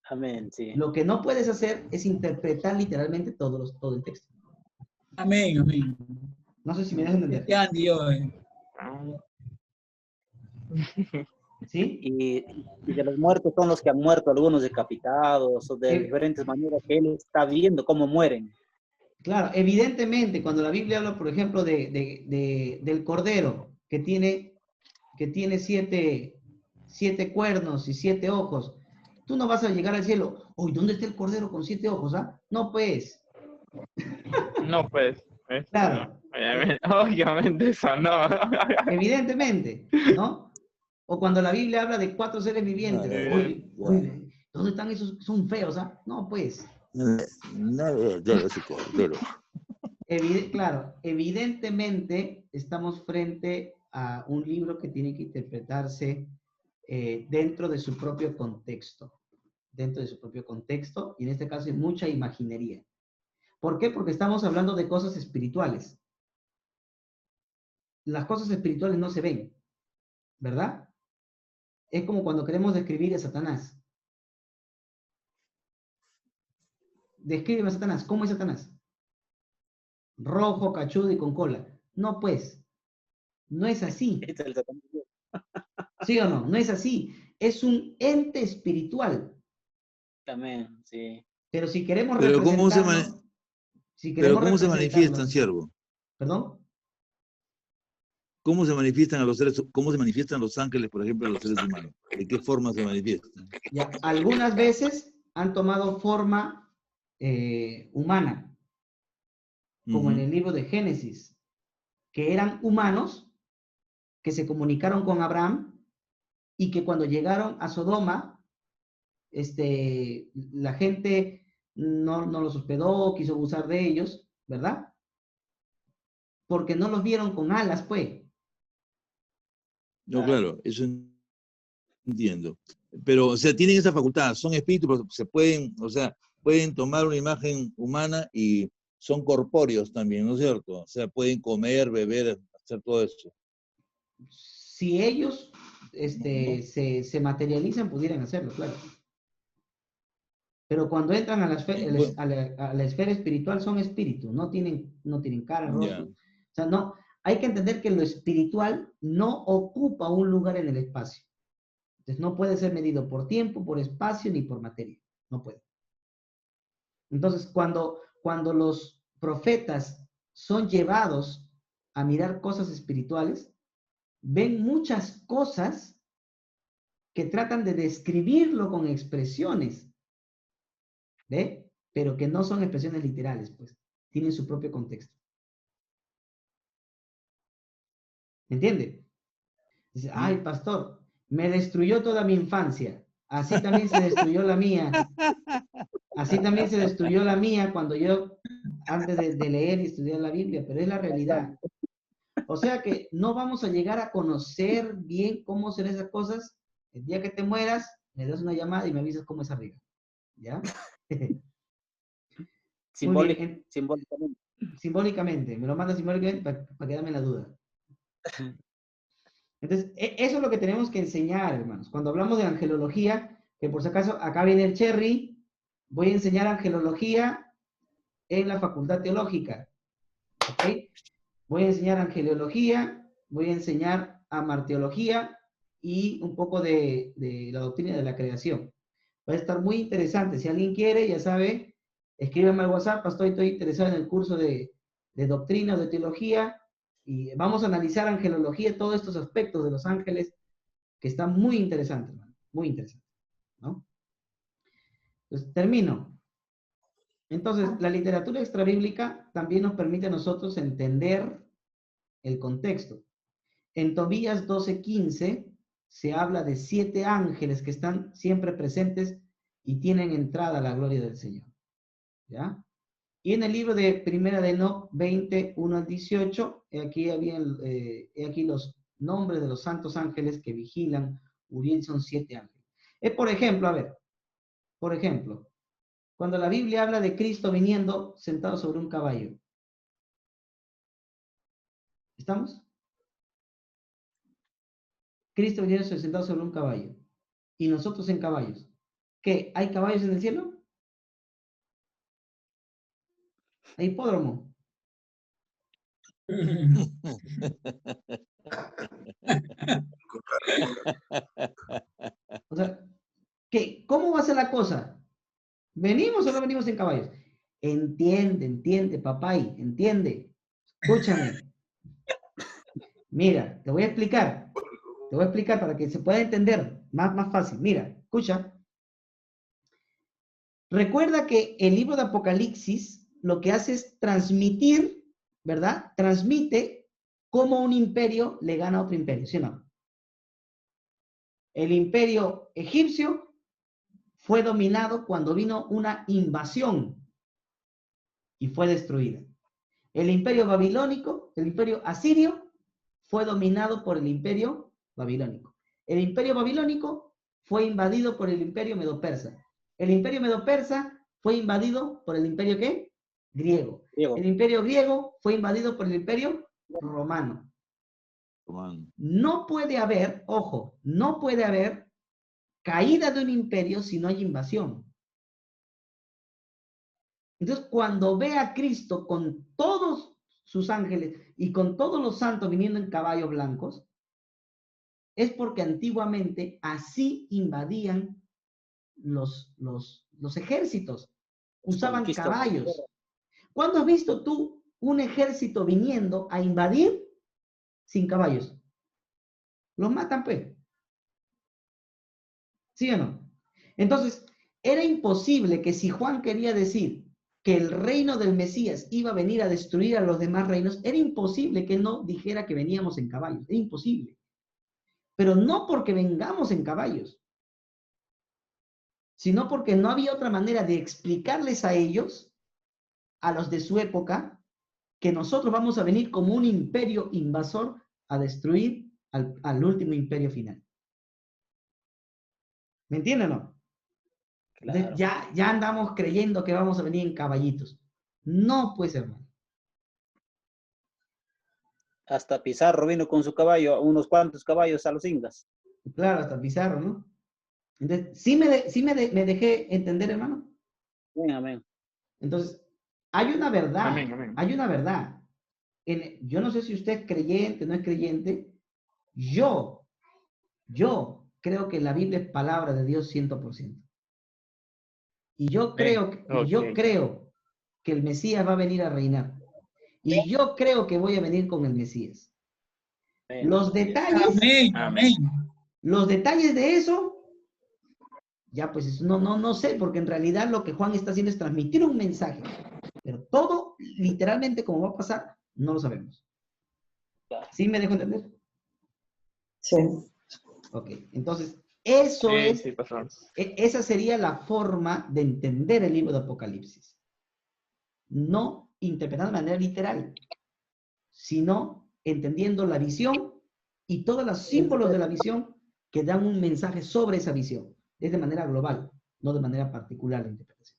amén, sí. Lo que no puedes hacer es interpretar literalmente todo el texto. Amén, amén. No sé si me dejan entender. Ya, Dios. ¿Sí? Y de los muertos son los que han muerto, algunos decapitados, o de diferentes maneras que él está viendo cómo mueren. Claro, evidentemente, cuando la Biblia habla, por ejemplo, del cordero que tiene siete cuernos y 7 ojos, tú no vas a llegar al cielo. Uy, ¿dónde está el cordero con 7 ojos? ¿Ah? No, pues. No, pues. Claro. Obviamente eso no. Evidentemente, ¿no? O cuando la Biblia habla de 4 seres vivientes. Uy, ¿dónde están esos? Son feos, ¿ah? No, pues. Claro, evidentemente estamos frente a un libro que tiene que interpretarse dentro de su propio contexto. Dentro de su propio contexto, y en este caso hay mucha imaginería. ¿Por qué? Porque estamos hablando de cosas espirituales. Las cosas espirituales no se ven, ¿verdad? Es como cuando queremos describir a Satanás. Descríbeme a Satanás. ¿Cómo es Satanás? Rojo, cachudo y con cola. No, pues. No es así. ¿Sí o no? No es así. Es un ente espiritual. Amén, sí. Pero si queremos Pero ¿cómo se, representarlo, si queremos pero ¿cómo se manifiestan, representarlo, siervo? ¿perdón? ¿Cómo se manifiestan a los seres, cómo se manifiestan los ángeles, por ejemplo, a los seres humanos? ¿De qué forma se manifiestan? Ya, algunas veces han tomado forma humana, como en el libro de Génesis, que eran humanos que se comunicaron con Abraham y que cuando llegaron a Sodoma, la gente no los hospedó, quiso abusar de ellos, ¿verdad? Porque no los vieron con alas, pues. No, claro, eso entiendo. Pero, o sea, tienen esa facultad, son espíritus, pero se pueden, o sea, pueden tomar una imagen humana y son corpóreos también, ¿no es cierto? O sea, pueden comer, beber, hacer todo eso. Si ellos se materializan, pudieran hacerlo, claro. Pero cuando entran a la esfera espiritual, son espíritus, no tienen cara, rostro. O sea, no, hay que entender que lo espiritual no ocupa un lugar en el espacio. Entonces, no puede ser medido por tiempo, por espacio, ni por materia. No puede. Entonces, cuando los profetas son llevados a mirar cosas espirituales, ven muchas cosas que tratan de describirlo con expresiones, ¿ve? Pero que no son expresiones literales, pues. Tienen su propio contexto. ¿Entiende? Dice, ay, pastor, me destruyó toda mi infancia. Así también se destruyó la mía. Así también se destruyó la mía cuando yo, antes de leer y estudiar la Biblia, pero es la realidad. O sea que no vamos a llegar a conocer bien cómo son esas cosas. El día que te mueras, me das una llamada y me avisas cómo es arriba. ¿Ya? Simbólicamente. Simbólicamente. Me lo manda simbólicamente para quedarme en la duda. Entonces, eso es lo que tenemos que enseñar, hermanos. Cuando hablamos de angelología, que por si acaso acá viene el Cherry, voy a enseñar angelología en la Facultad Teológica. ¿Ok? Voy a enseñar angelología, voy a enseñar amarteología y un poco de la doctrina de la creación. Va a estar muy interesante. Si alguien quiere, ya sabe, escríbeme al WhatsApp. Estoy interesado en el curso de doctrina o de teología. Y vamos a analizar angelología, todos estos aspectos de los ángeles, que están muy interesantes, hermano, muy interesantes, ¿no? Entonces, termino. Entonces, la literatura extrabíblica también nos permite a nosotros entender el contexto. En Tobías 12:15 se habla de 7 ángeles que están siempre presentes y tienen entrada a la gloria del Señor, ¿ya? Y en el libro de Primera de Enoc 20:1-18, aquí los nombres de los santos ángeles que vigilan Uriel, son 7 ángeles. Por ejemplo, a ver, por ejemplo, cuando la Biblia habla de Cristo viniendo sentado sobre un caballo. ¿Estamos? Cristo viniendo sentado sobre un caballo. Y nosotros en caballos. ¿Qué? ¿Hay caballos en el cielo? ¿Hay hipódromo? O sea, ¿qué? ¿Cómo va a ser la cosa? ¿Venimos o no venimos en caballos? Entiende, papay, entiende. Escúchame. Mira, te voy a explicar. Te voy a explicar para que se pueda entender más fácil. Mira, escucha. Recuerda que el libro de Apocalipsis lo que hace es transmitir, ¿verdad? Transmite cómo un imperio le gana a otro imperio, ¿sí o no? El imperio egipcio fue dominado cuando vino una invasión y fue destruida. El imperio babilónico, el imperio asirio, fue dominado por el imperio babilónico. El imperio babilónico fue invadido por el imperio medo-persa. El imperio medo-persa fue invadido por el imperio ¿qué? Griego. El imperio griego fue invadido por el imperio romano. No puede haber, ojo, no puede haber caída de un imperio si no hay invasión. Entonces, cuando ve a Cristo con todos sus ángeles y con todos los santos viniendo en caballos blancos, es porque antiguamente así invadían los ejércitos. Usaban caballos. ¿Cuándo has visto tú un ejército viniendo a invadir sin caballos? Los matan, pues. ¿Sí o no? Entonces, era imposible que si Juan quería decir que el reino del Mesías iba a venir a destruir a los demás reinos, era imposible que él no dijera que veníamos en caballos. Era imposible. Pero no porque vengamos en caballos, sino porque no había otra manera de explicarles a ellos, a los de su época, que nosotros vamos a venir como un imperio invasor a destruir al último imperio final. ¿Me entienden o no? Claro. Ya andamos creyendo que vamos a venir en caballitos. No, pues, hermano. Hasta Pizarro vino con su caballo, unos cuantos caballos a los incas. Claro, hasta Pizarro, ¿no? Entonces, ¿sí me dejé entender, hermano? Bien, amén. Entonces, hay una verdad. Amén, amén. Hay una verdad. Yo no sé si usted es creyente, no es creyente. Yo creo que la Biblia es palabra de Dios 100%. Y yo creo que el Mesías va a venir a reinar. Y yo creo que voy a venir con el Mesías. Los detalles, Amén, amén. Los detalles de eso, ya pues no sé, porque en realidad lo que Juan está haciendo es transmitir un mensaje. Pero todo, literalmente, como va a pasar, no lo sabemos. ¿Sí me dejo entender? Sí. Ok, entonces, eso Sí, es, sí, pastor. esa sería la forma de entender el libro de Apocalipsis. No interpretando de manera literal, sino entendiendo la visión y todos los símbolos de la visión que dan un mensaje sobre esa visión. Es de manera global, no de manera particular la interpretación.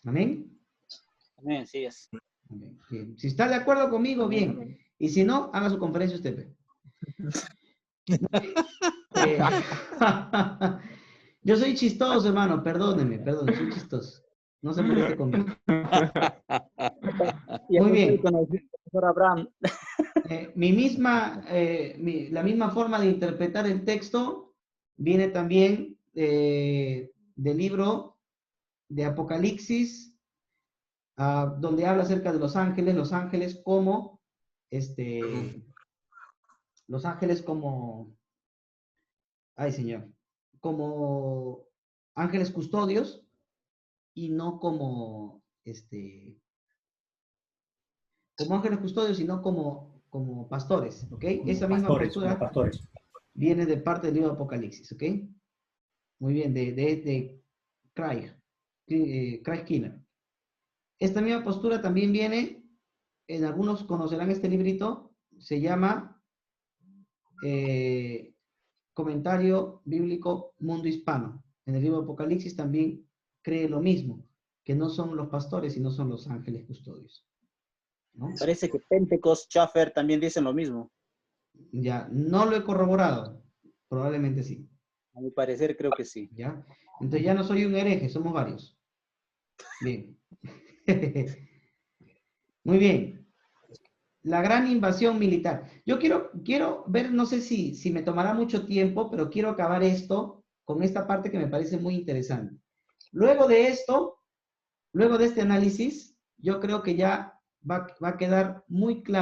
¿Amén? Amén, sí es. Amén. Bien. Si está de acuerdo conmigo, bien. Y si no, haga su conferencia usted. Pe. Eh, yo soy chistoso, hermano, perdóneme, soy chistoso. No se moleste conmigo. Muy bien. Profesor Abraham. La misma forma de interpretar el texto viene también del libro de Apocalipsis, donde habla acerca de los ángeles como, los ángeles como, ay Señor, como ángeles custodios y no como, como ángeles custodios, sino como pastores, ¿ok? Esa misma postura viene de parte del libro de Apocalipsis, ¿ok? Muy bien, de Craig Skinner. Esta misma postura también viene, en algunos conocerán este librito, se llama Comentario Bíblico Mundo Hispano. En el libro de Apocalipsis también cree lo mismo, que no son los pastores, sino son los ángeles custodios, ¿no? Parece que Pentecost, Schaffer también dicen lo mismo. Ya, no lo he corroborado, probablemente sí. A mi parecer creo que sí. ¿Ya? Entonces ya no soy un hereje, somos varios. Bien. Muy bien. La gran invasión militar. Yo quiero ver, no sé si me tomará mucho tiempo, pero quiero acabar esto con esta parte que me parece muy interesante. Luego de esto, luego de este análisis, yo creo que ya va a quedar muy claro